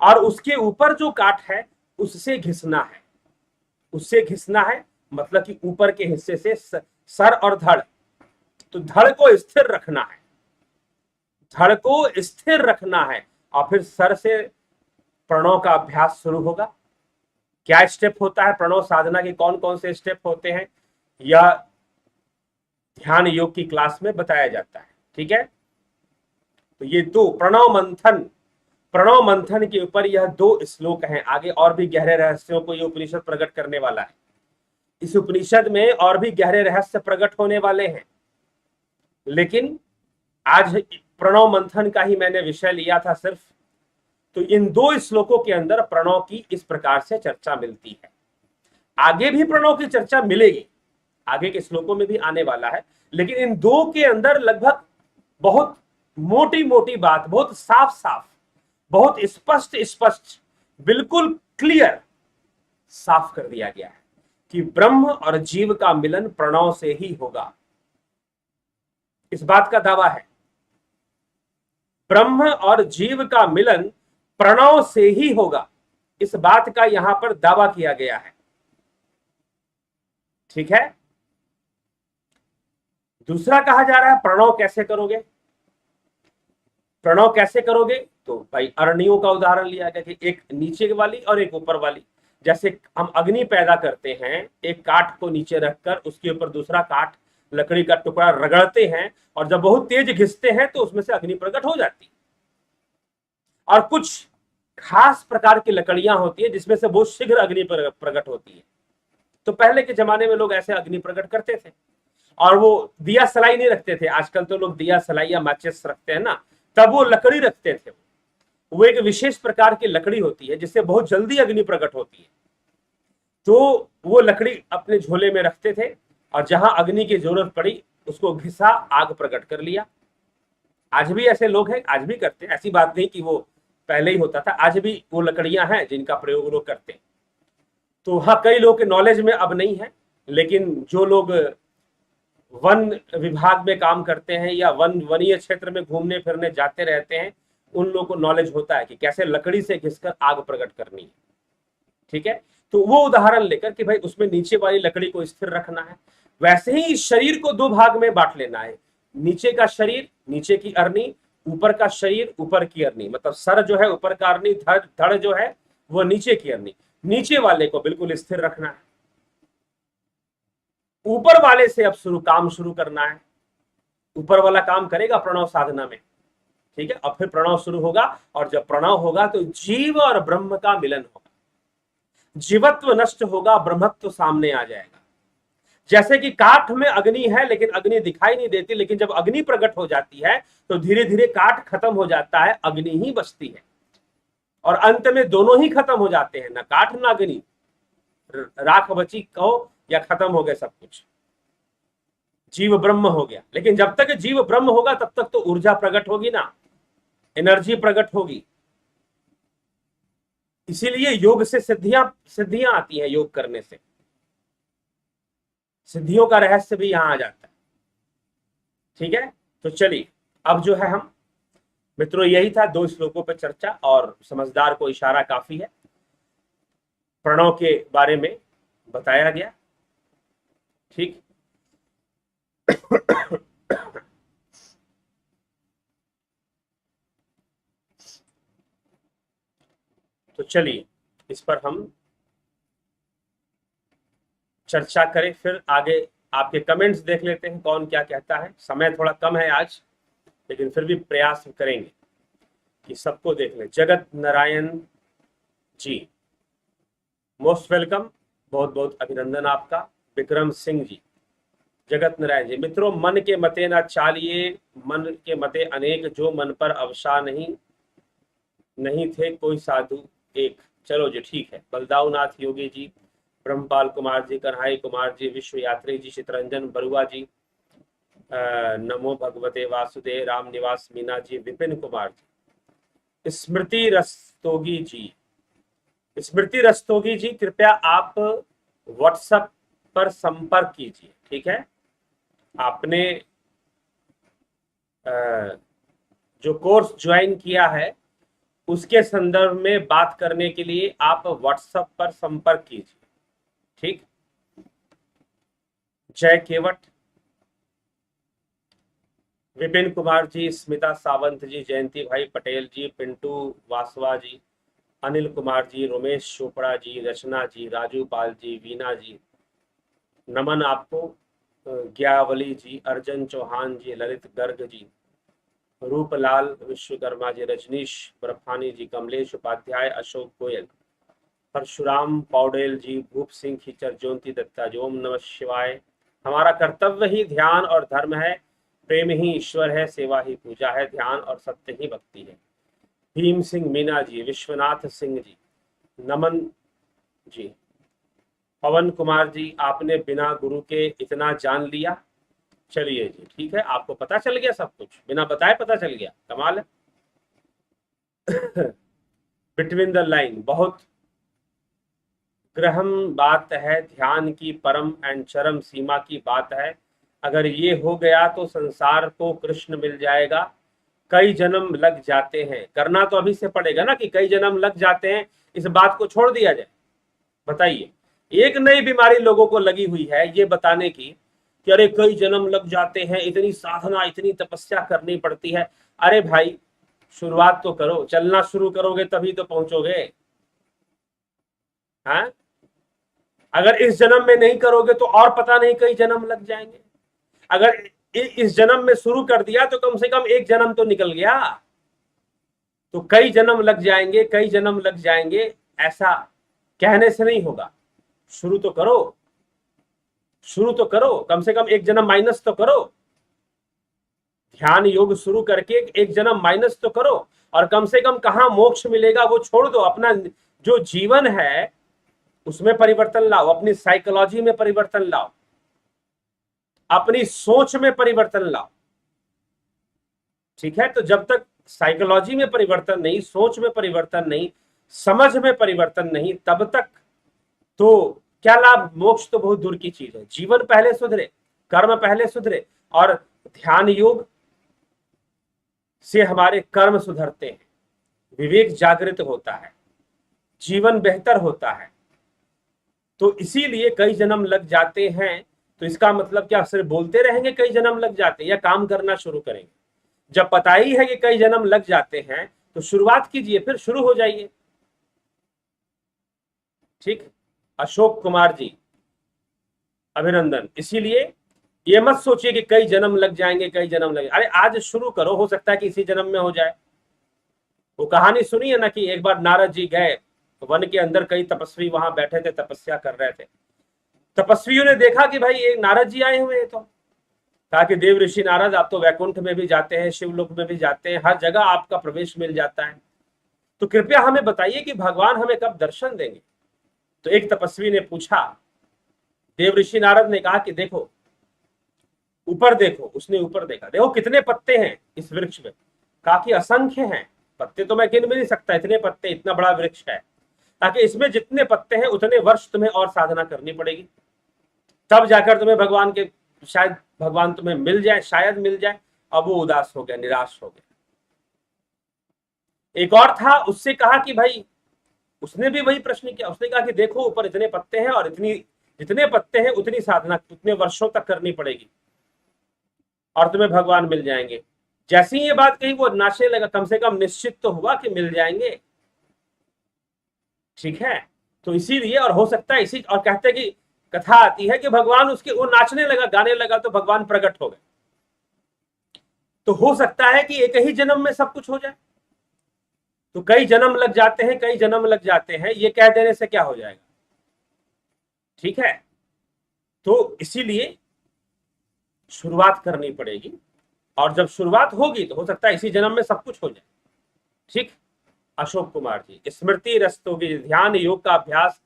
और उसके ऊपर जो काठ है उससे घिसना है, उससे घिसना है, मतलब कि ऊपर के हिस्से से सर और धड़, तो धड़ को स्थिर रखना है, धड़ को स्थिर रखना है। और फिर सर से प्रणव का अभ्यास शुरू होगा। क्या स्टेप होता है प्रणव साधना के, कौन कौन से स्टेप होते हैं, यह ध्यान योग की क्लास में बताया जाता है। ठीक है, तो ये दो प्रणव मंथन के ऊपर यह दो श्लोक हैं। आगे और भी गहरे रहस्यों को ये उपनिषद प्रकट करने वाला है। इस उपनिषद में और भी गहरे रहस्य प्रकट होने वाले हैं, लेकिन आज प्रणव मंथन का ही मैंने विषय लिया था सिर्फ। तो इन दो श्लोकों के अंदर प्रणव की इस प्रकार से चर्चा मिलती है। आगे भी प्रणव की चर्चा मिलेगी, आगे के श्लोकों में भी आने वाला है, लेकिन इन दो के अंदर लगभग बहुत मोटी मोटी बात, बहुत साफ साफ, बहुत स्पष्ट, बिल्कुल क्लियर साफ कर दिया गया है कि ब्रह्म और जीव का मिलन प्रणव से ही होगा। इस बात का दावा है, ब्रह्म और जीव का मिलन प्रणव से ही होगा, इस बात का यहां पर दावा किया गया है। ठीक है, दूसरा कहा जा रहा है प्रणव कैसे करोगे, प्रणव कैसे करोगे? तो भाई अरणियों का उदाहरण लिया गया कि एक नीचे वाली और एक ऊपर वाली। जैसे हम अग्नि पैदा करते हैं, एक काठ को नीचे रखकर उसके ऊपर दूसरा काठ, लकड़ी का टुकड़ा रगड़ते हैं, और जब बहुत तेज घिसते हैं तो उसमें से अग्नि प्रकट हो जाती है। और कुछ खास प्रकार की लकड़ियां होती है जिसमें से बहुत शीघ्र अग्नि प्रकट होती है। तो पहले के जमाने में लोग ऐसे अग्नि प्रकट करते थे, और वो दिया सलाई नहीं रखते थे। आजकल तो लोग दिया सलाई या माचिस रखते हैं ना, तब वो लकड़ी रखते थे। वो एक विशेष प्रकार की लकड़ी होती है जिससे बहुत जल्दी अग्नि प्रकट होती है। तो वो लकड़ी अपने झोले में रखते थे, और जहां अग्नि की जरूरत पड़ी उसको घिसा, आग प्रकट कर लिया। आज भी ऐसे लोग हैं, आज भी करते हैं, ऐसी बात नहीं कि वो पहले ही होता था, आज भी वो लकड़ियां हैं जिनका प्रयोग लोग करते हैं। तो हाँ, कई लोग के नॉलेज में अब नहीं है, लेकिन जो लोग वन विभाग में काम करते हैं या वनीय क्षेत्र में घूमने फिरने जाते रहते हैं, उन लोगों को नॉलेज होता है कि कैसे लकड़ी से घिसकर आग प्रकट करनी है। ठीक है, तो वो उदाहरण लेकर कि भाई उसमें नीचे वाली लकड़ी को स्थिर रखना है। वैसे ही शरीर को दो भाग में बांट लेना है, नीचे का शरीर, नीचे की अरनी, ऊपर का शरीर, ऊपर की अरनी। मतलब सर जो है ऊपर का अरनी, धड़ जो है वो नीचे की अरनी। नीचे वाले को बिल्कुल स्थिर रखना है, ऊपर वाले से अब काम शुरू करना है। ऊपर वाला काम करेगा प्रणव साधना में। ठीक है, अब फिर प्रणव शुरू होगा, और जब प्रणव होगा तो जीव और ब्रह्म का मिलन होगा, जीवत्व नष्ट होगा, ब्रह्मत्व सामने आ जाएगा। जैसे कि काठ में अग्नि है लेकिन अग्नि दिखाई नहीं देती, लेकिन जब अग्नि प्रकट हो जाती है तो धीरे धीरे काठ खत्म हो जाता है, अग्नि ही बचती है, और अंत में दोनों ही खत्म हो जाते हैं, ना काठ ना अग्नि, राख बची कहो या खत्म हो गया सब कुछ, जीव ब्रह्म हो गया। लेकिन जब तक जीव ब्रह्म होगा तब तक तो ऊर्जा प्रकट होगी ना, एनर्जी प्रकट होगी। इसीलिए योग से सिद्धियां सिद्धियां आती हैं, योग करने से सिद्धियों का रहस्य भी यहां आ जाता है। ठीक है, तो चलिए अब जो है हम मित्रों, यही था 2 श्लोकों पर चर्चा, और समझदार को इशारा काफी है। प्रणव के बारे में बताया गया। ठीक तो चलिए इस पर हम चर्चा करें, फिर आगे आपके कमेंट्स देख लेते हैं कौन क्या कहता है। समय थोड़ा कम है आज, लेकिन फिर भी प्रयास करेंगे कि सबको देख लें। जगत नारायण जी मोस्ट वेलकम, बहुत बहुत अभिनंदन आपका। विक्रम सिंह जी, जगत नारायण जी, मित्रों मन के मते न चालिए, मन के मते अनेक, जो मन पर अवसा नहीं थे कोई साधु एक। चलो जी ठीक है। बलदाऊ नाथ योगी जी, ब्रह्मपाल कुमार जी, कन्हाई कुमार जी, विश्व यात्री जी, चितरंजन बरुआ जी, नमो भगवते वासुदेव, राम निवास मीना जी, विपिन कुमार जी, स्मृति रस्तोगी जी, स्मृति रस्तोगी जी, कृपया आप व्हाट्सएप पर संपर्क कीजिए। ठीक है, आपने जो कोर्स ज्वाइन किया है उसके संदर्भ में बात करने के लिए आप व्हाट्सएप पर संपर्क कीजिए। ठीक, जय केवट, विपिन कुमार जी, स्मिता सावंत जी, जयंती भाई पटेल जी, पिंटू वासवा जी, अनिल कुमार जी, रोमेश चोपड़ा जी, रचना जी, राजू पाल जी, वीना जी, नमन आपको, ज्ञावली जी, अर्जन चौहान जी, ललित गर्ग जी, रूपलाल विश्वकर्मा जी, रजनीश बर्फानी जी, कमलेश उपाध्याय, अशोक गोयल, परशुराम पौडेल जी, भूप सिंह खीचर, ज्योति दत्ता जी, ओम नमः शिवाय। हमारा कर्तव्य ही ध्यान और धर्म है, प्रेम ही ईश्वर है, सेवा ही पूजा है, ध्यान और सत्य ही भक्ति है। भीम सिंह मीना जी, विश्वनाथ सिंह जी, नमन जी, पवन कुमार जी, आपने बिना गुरु के इतना जान लिया। चलिए जी ठीक है, आपको पता चल गया सब कुछ, बिना बताए पता चल गया, कमाल है। बिटवीन द लाइन, बहुत ग्रहम बात है, ध्यान की परम एंड चरम सीमा की बात है। अगर ये हो गया तो संसार को कृष्ण मिल जाएगा। कई जन्म लग जाते हैं, करना तो अभी से पड़ेगा ना कि कई जन्म लग जाते हैं, इस बात को छोड़ दिया जाए। बताइए, एक नई बीमारी लोगों को लगी हुई है ये बताने की कि अरे कई जन्म लग जाते हैं, इतनी साधना इतनी तपस्या करनी पड़ती है। अरे भाई शुरुआत तो करो, चलना शुरू करोगे तभी तो पहुंचोगे। हाँ, अगर इस जन्म में नहीं करोगे तो और पता नहीं कई जन्म लग जाएंगे। अगर इस जन्म में शुरू कर दिया तो कम से कम एक जन्म तो निकल गया। तो कई जन्म लग जाएंगे, कई जन्म लग जाएंगे, ऐसा कहने से नहीं होगा। शुरू तो करो, शुरू तो करो, कम से कम एक जन्म माइनस तो करो। ध्यान योग शुरू करके एक जन्म माइनस तो करो, और कम से कम कहां मोक्ष मिलेगा वो छोड़ दो। अपना जो जीवन है उसमें परिवर्तन लाओ, अपनी साइकोलॉजी में परिवर्तन लाओ, अपनी सोच में परिवर्तन लाओ। ठीक है, तो जब तक साइकोलॉजी में परिवर्तन नहीं, सोच में परिवर्तन नहीं, समझ में परिवर्तन नहीं, तब तक तो क्या लाभ। मोक्ष तो बहुत दूर की चीज है। जीवन पहले सुधरे, कर्म पहले सुधरे, और ध्यान योग से हमारे कर्म सुधरते हैं, विवेक जागृत होता है, जीवन बेहतर होता है। तो इसीलिए कई जन्म लग जाते हैं, तो इसका मतलब क्या सिर्फ बोलते रहेंगे कई जन्म लग जाते हैं, या काम करना शुरू करेंगे। जब पता ही है कि कई जन्म लग जाते हैं तो शुरुआत कीजिए, फिर शुरू हो जाइए। ठीक, अशोक कुमार जी अभिनंदन। इसीलिए ये मत सोचिए कि कई जन्म लग जाएंगे, कई जन्म लगे। अरे आज शुरू करो, हो सकता है कि इसी जन्म में हो जाए। वो कहानी सुनी है ना कि एक बार नारद जी गए वन के अंदर, कई तपस्वी वहां बैठे थे, तपस्या कर रहे थे। तपस्वियों ने देखा कि भाई एक नारद जी आए हुए हैं, तो कहा कि देव ऋषि नारद, आप तो वैकुंठ में भी जाते हैं, शिवलोक में भी जाते हैं, हर जगह आपका प्रवेश मिल जाता है, तो कृपया हमें बताइए कि भगवान हमें कब दर्शन देंगे। तो एक तपस्वी ने पूछा देव ऋषि नारद ने कहा कि देखो ऊपर देखो। उसने ऊपर देखा, देखो कितने पत्ते हैं इस वृक्ष में। कहा कि असंख्य हैं, पत्ते तो मैं गिन भी नहीं सकता, इतने पत्ते, इतना बड़ा वृक्ष है। ताकि इसमें जितने पत्ते हैं उतने वर्ष तुम्हें और साधना करनी पड़ेगी, तब जाकर तुम्हें भगवान के, शायद भगवान तुम्हें मिल जाए, शायद मिल जाए। अब वो उदास हो गया, निराश हो गया। एक और था, उससे कहा कि भाई, उसने भी वही प्रश्न किया। उसने कहा कि देखो ऊपर इतने पत्ते हैं और इतनी, जितने पत्ते हैं उतनी साधना उतने वर्षों तक करनी पड़ेगी और तुम्हें भगवान मिल जाएंगे। जैसे ही ये बात कही वो नाचने लगा। कम से कम निश्चित तो हुआ कि मिल जाएंगे, ठीक है। तो इसीलिए, और हो सकता है इसी, और कहते कि कथा आती है कि भगवान उसके, वो नाचने लगा, गाने लगा तो भगवान प्रकट हो गए। तो हो सकता है कि एक ही जन्म में सब कुछ हो जाए। तो कई जन्म लग जाते हैं, कई जन्म लग जाते हैं, ये कह देने से क्या हो जाएगा, ठीक है। तो इसीलिए शुरुआत करनी पड़ेगी, और जब शुरुआत होगी तो हो सकता है इसी जन्म में सब कुछ हो जाए, ठीक। अशोक कुमार जी, स्मृति रस्तोगी, ध्यान योग का अभ्यास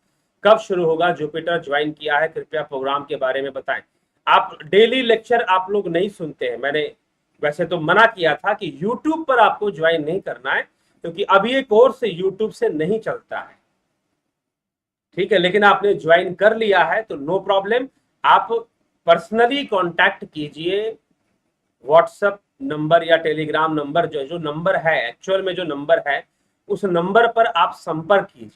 कब शुरू होगा? जुपिटर ज्वाइन किया है, कृपया प्रोग्राम के बारे में बताएं। आप डेली लेक्चर आप लोग नहीं सुनते हैं। मैंने वैसे तो मना किया था कि YouTube पर आपको ज्वाइन नहीं करना है, क्योंकि अब ये कोर्स YouTube से नहीं चलता है, ठीक है। लेकिन आपने ज्वाइन कर लिया है तो नो प्रॉब्लम, आप पर्सनली कांटेक्ट कीजिए। व्हाट्सएप नंबर या टेलीग्राम नंबर, जो नंबर है, एक्चुअल में जो नंबर है, उस नंबर पर आप संपर्क कीजिए,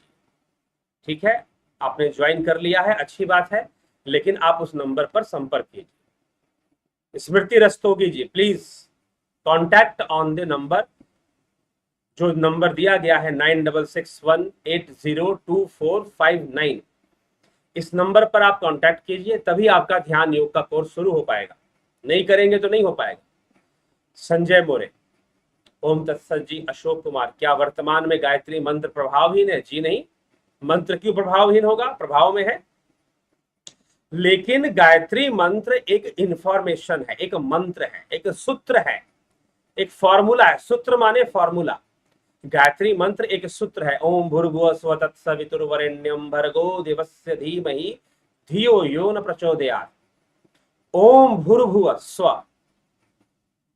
ठीक है। आपने ज्वाइन कर लिया है, अच्छी बात है, लेकिन आप उस नंबर पर संपर्क कीजिए। Smriti Rastogi ji, please contact on the number, जो नंबर दिया गया है 9661802459। इस नंबर पर आप कांटेक्ट कीजिए, तभी आपका ध्यान योग का कोर्स शुरू हो पाएगा। नहीं करेंगे तो नहीं हो पाएगा। संजय मोरे, ओम तत्सत जी। अशोक कुमार, क्या वर्तमान में गायत्री मंत्र प्रभावहीन है? जी नहीं, मंत्र क्यों प्रभावहीन होगा, प्रभाव में है। लेकिन गायत्री मंत्र एक इंफॉर्मेशन है, एक मंत्र है, एक सूत्र है, एक फॉर्मूला है। सूत्र माने फॉर्मूला। गायत्री मंत्र एक सूत्र है। ओम भूर्भुवः स्वः तत्सवितुर्वरेण्यं भर्गो देवस्य धीमहि धियो यो न प्रचोदयात्। ओम भूर्भुवः स्वः,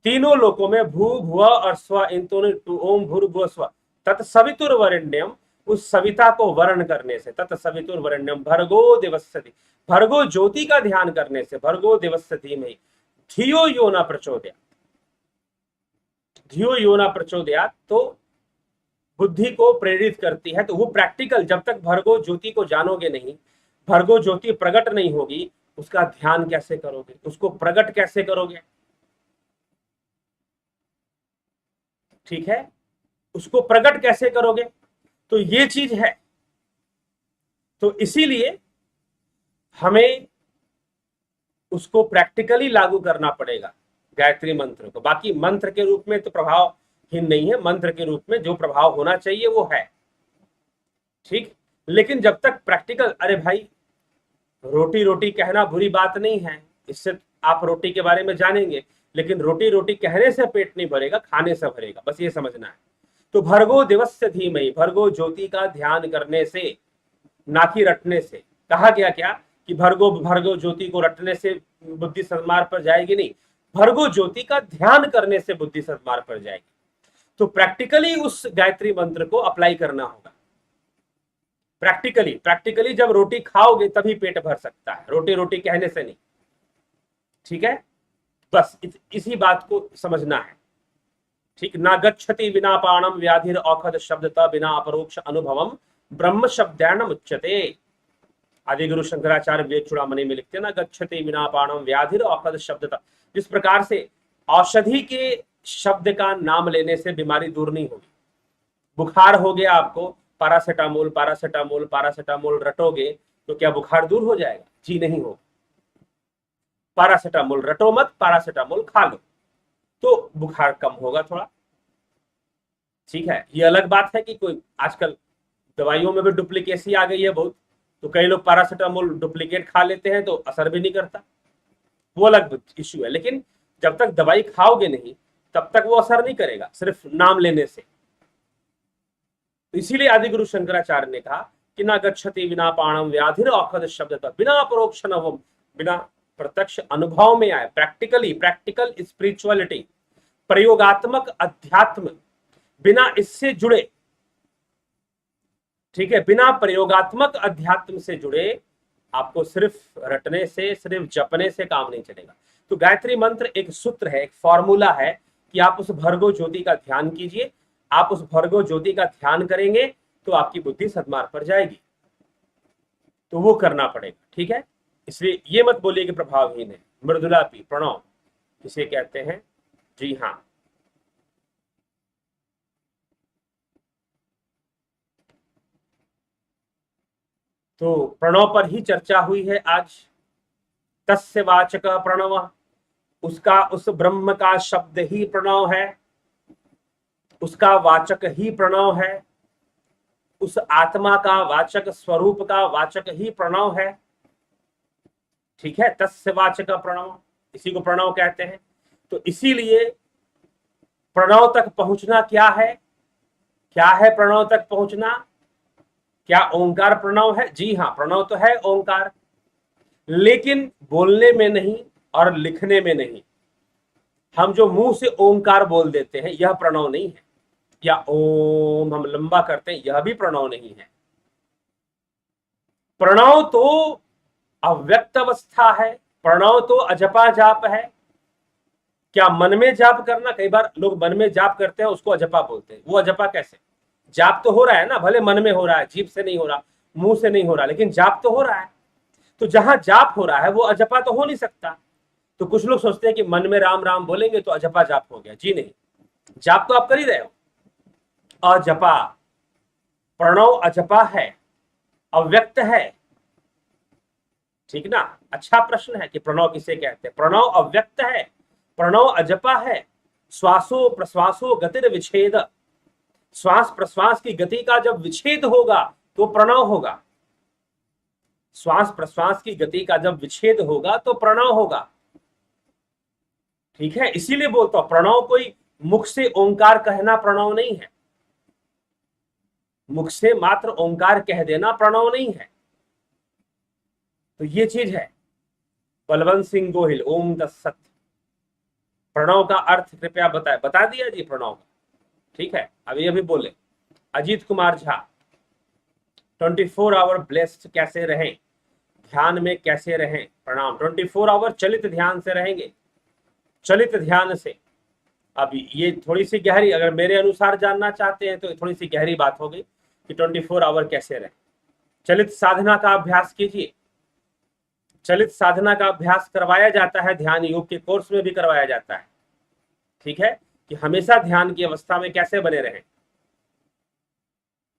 तीनों लोकों में भू भुव और स्व, इन दोनों, ओम भूर्भुवः स्वः तत्सवितुर्वरेण्यम, उस सविता को वर्ण करने से, तत्सवितुर्वरेण्यम भर्गो देवस्य, भर्गो ज्योति का ध्यान करने से, भर्गो देवस्य धीमहि धियो यो न प्रचोदयात्, धियो यो न प्रचोदयात्, तो बुद्धि को प्रेरित करती है। तो वो प्रैक्टिकल, जब तक भर्गो ज्योति को जानोगे नहीं, भर्गो ज्योति प्रकट नहीं होगी, उसका ध्यान कैसे करोगे, उसको प्रकट कैसे करोगे, ठीक है, उसको प्रकट कैसे करोगे। तो ये चीज है। तो इसीलिए हमें उसको प्रैक्टिकली लागू करना पड़ेगा, गायत्री मंत्र को। बाकी मंत्र के रूप में तो प्रभावहीन नहीं है, मंत्र के रूप में जो प्रभाव होना चाहिए वो है, ठीक। लेकिन जब तक प्रैक्टिकल, अरे भाई रोटी रोटी कहना बुरी बात नहीं है, इससे आप रोटी के बारे में जानेंगे, लेकिन रोटी रोटी कहने से पेट नहीं भरेगा, खाने से भरेगा, बस ये समझना है। तो भर्गो दिवस्य धीमहि, भर्गो ज्योति का ध्यान करने से, ना कि रटने से। कहा गया क्या कि भर्गो भर्गो ज्योति को रटने से बुद्धि सद्मार्ग पर जाएगी, नहीं, भर्गो ज्योति का ध्यान करने से बुद्धि सद्मार्ग पर जाएगी। तो प्रैक्टिकली उस गायत्री मंत्र को अप्लाई करना होगा। प्रैक्टिकली जब रोटी खाओगे तभी पेट भर सकता है, रोटी रोटी कहने से नहीं, ठीक है। बस इसी बात को समझना है, ठीक। ना गच्छति विना पाणम व्याधिर औषध शब्दता बिना अपरोक्ष अनुभवम ब्रह्म शब्दैर्न मुच्यते। आदि गुरु शंकराचार्य विवेक चूड़ामणि में लिखते हैं, ना गच्छति विना पाणम व्याधिर औषध शब्दता। जिस प्रकार से औषधि के शब्द का नाम लेने से बीमारी दूर नहीं होगी। बुखार हो गया आपको, पैरासिटामोल पैरासिटामोल पैरासिटामोल रटोगे तो क्या बुखार दूर हो जाएगा? जी नहीं हो। पैरासिटामोल रटो मत, पैरासिटामोल खा लो तो बुखार कम होगा थोड़ा, ठीक है। ये अलग बात है कि कोई आजकल दवाइयों में भी डुप्लीकेसी आ गई है बहुत, तो कई लोग पैरासिटामोल डुप्लीकेट खा लेते हैं तो असर भी नहीं करता, वो अलग इश्यू है। लेकिन जब तक दवाई खाओगे नहीं तब तक वो असर नहीं करेगा, सिर्फ नाम लेने से। तो इसीलिए आदि गुरु शंकराचार्य ने कहा कि ना गच्छति विना पाणम व्याधिर औखद शब्द, बिना परोक्ष नवम, बिना प्रत्यक्ष अनुभव में आए, प्रैक्टिकल स्पिरिचुअलिटी, प्रयोगात्मक अध्यात्म, बिना इससे जुड़े, ठीक है, बिना प्रयोगात्मक अध्यात्म से जुड़े आपको सिर्फ रटने से, सिर्फ जपने से काम नहीं चलेगा। तो गायत्री मंत्र एक सूत्र है, एक फॉर्मूला है कि आप उस भर्गो ज्योति का ध्यान कीजिए। आप उस भर्गो ज्योति का ध्यान करेंगे तो आपकी बुद्धि सद्मार्ग पर जाएगी, तो वो करना पड़ेगा, ठीक है। इसलिए ये मत बोलिए कि प्रभावहीन है। मृदुलापी प्रणव किसे कहते हैं? जी हाँ, तो प्रणव पर ही चर्चा हुई है आज। तस्य वाचक प्रणव, उसका, उस ब्रह्म का शब्द ही प्रणव है, उसका वाचक ही प्रणव है, उस आत्मा का वाचक, स्वरूप का वाचक ही प्रणव है, ठीक है। तस्य वाचक प्रणव, इसी को प्रणव कहते हैं। तो इसीलिए प्रणव तक पहुंचना क्या है? क्या है प्रणव तक पहुंचना? क्या ओंकार प्रणव है? जी हाँ, प्रणव तो है ओंकार, लेकिन बोलने में नहीं और लिखने में नहीं। हम जो मुंह से ओंकार बोल देते हैं यह प्रणव नहीं है, या ओम हम लंबा करते हैं, यह भी प्रणव नहीं है। प्रणव तो अव्यक्त अवस्था है, प्रणव तो अजपा जाप है। क्या मन में जाप करना? कई बार लोग मन में जाप करते हैं, उसको अजपा बोलते हैं। वो अजपा कैसे? जाप तो हो रहा है ना, भले मन में हो रहा है, जीभ से नहीं हो रहा, मुंह से नहीं हो रहा, लेकिन जाप तो हो रहा है। तो जहां जाप हो रहा है वो अजपा तो हो नहीं सकता। तो कुछ लोग सोचते हैं कि मन में राम राम बोलेंगे तो अजपा जाप हो गया। जी नहीं, जाप तो आप कर ही रहे हो। अजपा, प्रणव अजपा है, अव्यक्त है, ठीक ना। अच्छा प्रश्न है कि प्रणव किसे कहते हैं। प्रणव अव्यक्त है, प्रणव अजपा है। श्वासो प्रश्वासो गतिर विच्छेद, श्वास प्रश्वास की गति का जब विच्छेद होगा तो प्रणव होगा। श्वास प्रश्वास की गति का जब विच्छेद होगा तो प्रणव होगा, ठीक है। इसीलिए बोलता हूं प्रणव कोई मुख से ओंकार कहना प्रणव नहीं है, मुख से मात्र ओंकार कह देना प्रणव नहीं है। तो ये चीज है। बलवंत सिंह गोहिल, ओम तत्सत। प्रणव का अर्थ कृपया बताए। बता दिया जी प्रणव का, ठीक है। अभी अभी बोले अजीत कुमार झा, 24 आवर ब्लेस्ड कैसे रहें, ध्यान में कैसे रहें? प्रणाम। 24 आवर चलित ध्यान से रहेंगे, चलित ध्यान से। अब ये थोड़ी सी गहरी, अगर मेरे अनुसार जानना चाहते हैं तो थोड़ी सी गहरी बात हो गई कि 24 आवर कैसे रहें। चलित साधना का अभ्यास कीजिए। चलित साधना का अभ्यास करवाया जाता है, ध्यान योग के कोर्स में भी करवाया जाता है, ठीक है, कि हमेशा ध्यान की अवस्था में कैसे बने रहें।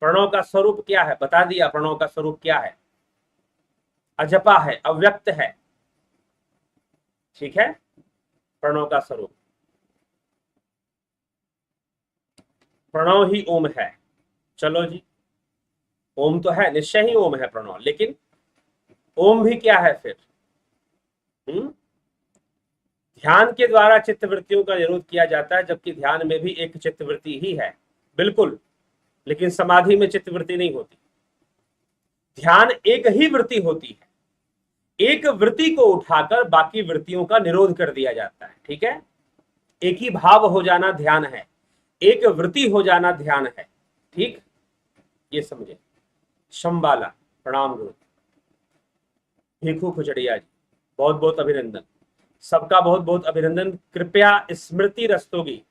प्रणव का स्वरूप क्या है? बता दिया प्रणव का स्वरूप क्या है। अजपा है, अव्यक्त है, ठीक है, प्रणव का स्वरूप। प्रणव ही ओम है। चलो जी, ओम तो है, निश्चय ही ओम है प्रणव, लेकिन ओम भी क्या है फिर? ध्यान के द्वारा चित्तवृत्तियों का निरोध किया जाता है, जबकि ध्यान में भी एक चित्तवृत्ति ही है, बिल्कुल, लेकिन समाधि में चित्तवृत्ति नहीं होती। ध्यान एक ही वृत्ति होती है, एक वृत्ति को उठाकर बाकी वृत्तियों का निरोध कर दिया जाता है, ठीक है। एक ही भाव हो जाना ध्यान है, एक वृत्ति हो जाना ध्यान है, ठीक, ये समझे। शंबाला, प्रणाम गुरु। भिखू खुचड़िया जी, बहुत बहुत अभिनंदन, सबका बहुत बहुत अभिनंदन। कृपया स्मृति रस्तोगी,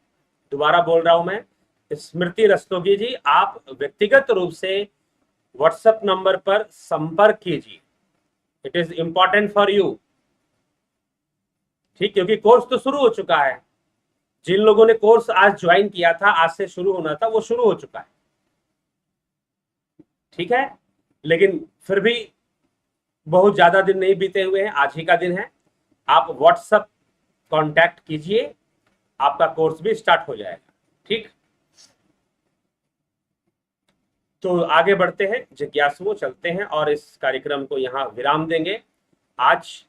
दोबारा बोल रहा हूं मैं, स्मृति रस्तोगी जी, आप व्यक्तिगत रूप से व्हाट्सएप नंबर पर संपर्क कीजिए। It is important for you, ठीक, क्योंकि कोर्स तो शुरू हो चुका है। जिन लोगों ने कोर्स आज ज्वाइन किया था, आज से शुरू होना था, वो शुरू हो चुका है, ठीक है। लेकिन फिर भी बहुत ज्यादा दिन नहीं बीते हुए हैं, आज ही का दिन है। आप व्हाट्सएप कांटेक्ट कीजिए, आपका कोर्स भी स्टार्ट हो जाएगा, ठीक। तो आगे बढ़ते हैं, जिज्ञासुओं चलते हैं और इस कार्यक्रम को यहाँ विराम देंगे आज,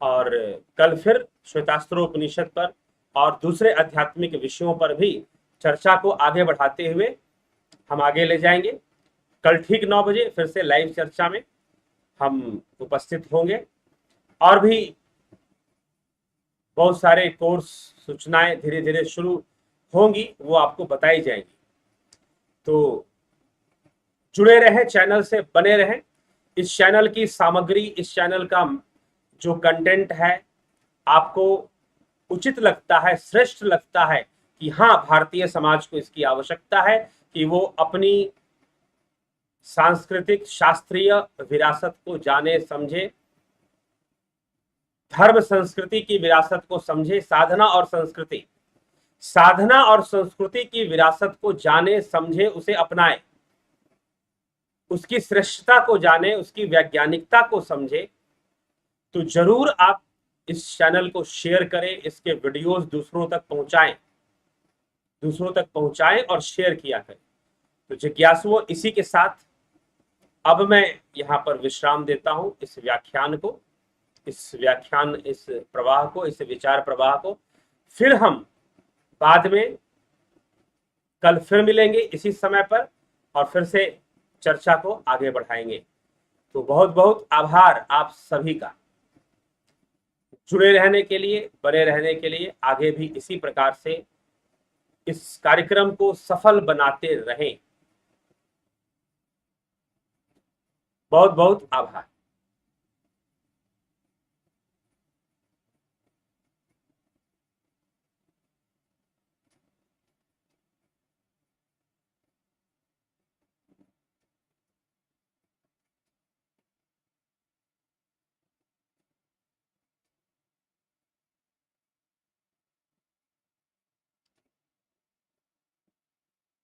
और कल फिर श्वेतास्त्रोपनिषद पर और दूसरे आध्यात्मिक विषयों पर भी चर्चा को आगे बढ़ाते हुए हम आगे ले जाएंगे। कल ठीक 9 बजे फिर से लाइव चर्चा में हम उपस्थित होंगे और भी बहुत सारे कोर्स सूचनाएं धीरे धीरे शुरू होंगी, वो आपको बताई जाएंगी। तो जुड़े रहें, चैनल से बने रहें। इस चैनल की सामग्री, इस चैनल का जो कंटेंट है आपको उचित लगता है, श्रेष्ठ लगता है कि हाँ, भारतीय समाज को इसकी आवश्यकता है कि वो अपनी सांस्कृतिक शास्त्रीय विरासत को जाने समझे, धर्म संस्कृति की विरासत को समझे, साधना और संस्कृति की विरासत को जाने समझे, उसे अपनाए, उसकी श्रेष्ठता को जाने, उसकी वैज्ञानिकता को समझे। तो जरूर आप इस चैनल को शेयर करें, इसके वीडियोस दूसरों तक पहुंचाएं और शेयर किया करें। तो जिज्ञासुओं, इसी के साथ अब मैं यहां पर विश्राम देता हूं इस विचार प्रवाह को। फिर हम बाद में कल फिर मिलेंगे इसी समय पर और फिर से चर्चा को आगे बढ़ाएंगे। तो बहुत बहुत आभार आप सभी का, जुड़े रहने के लिए, बने रहने के लिए। आगे भी इसी प्रकार से इस कार्यक्रम को सफल बनाते रहें। बहुत बहुत आभार।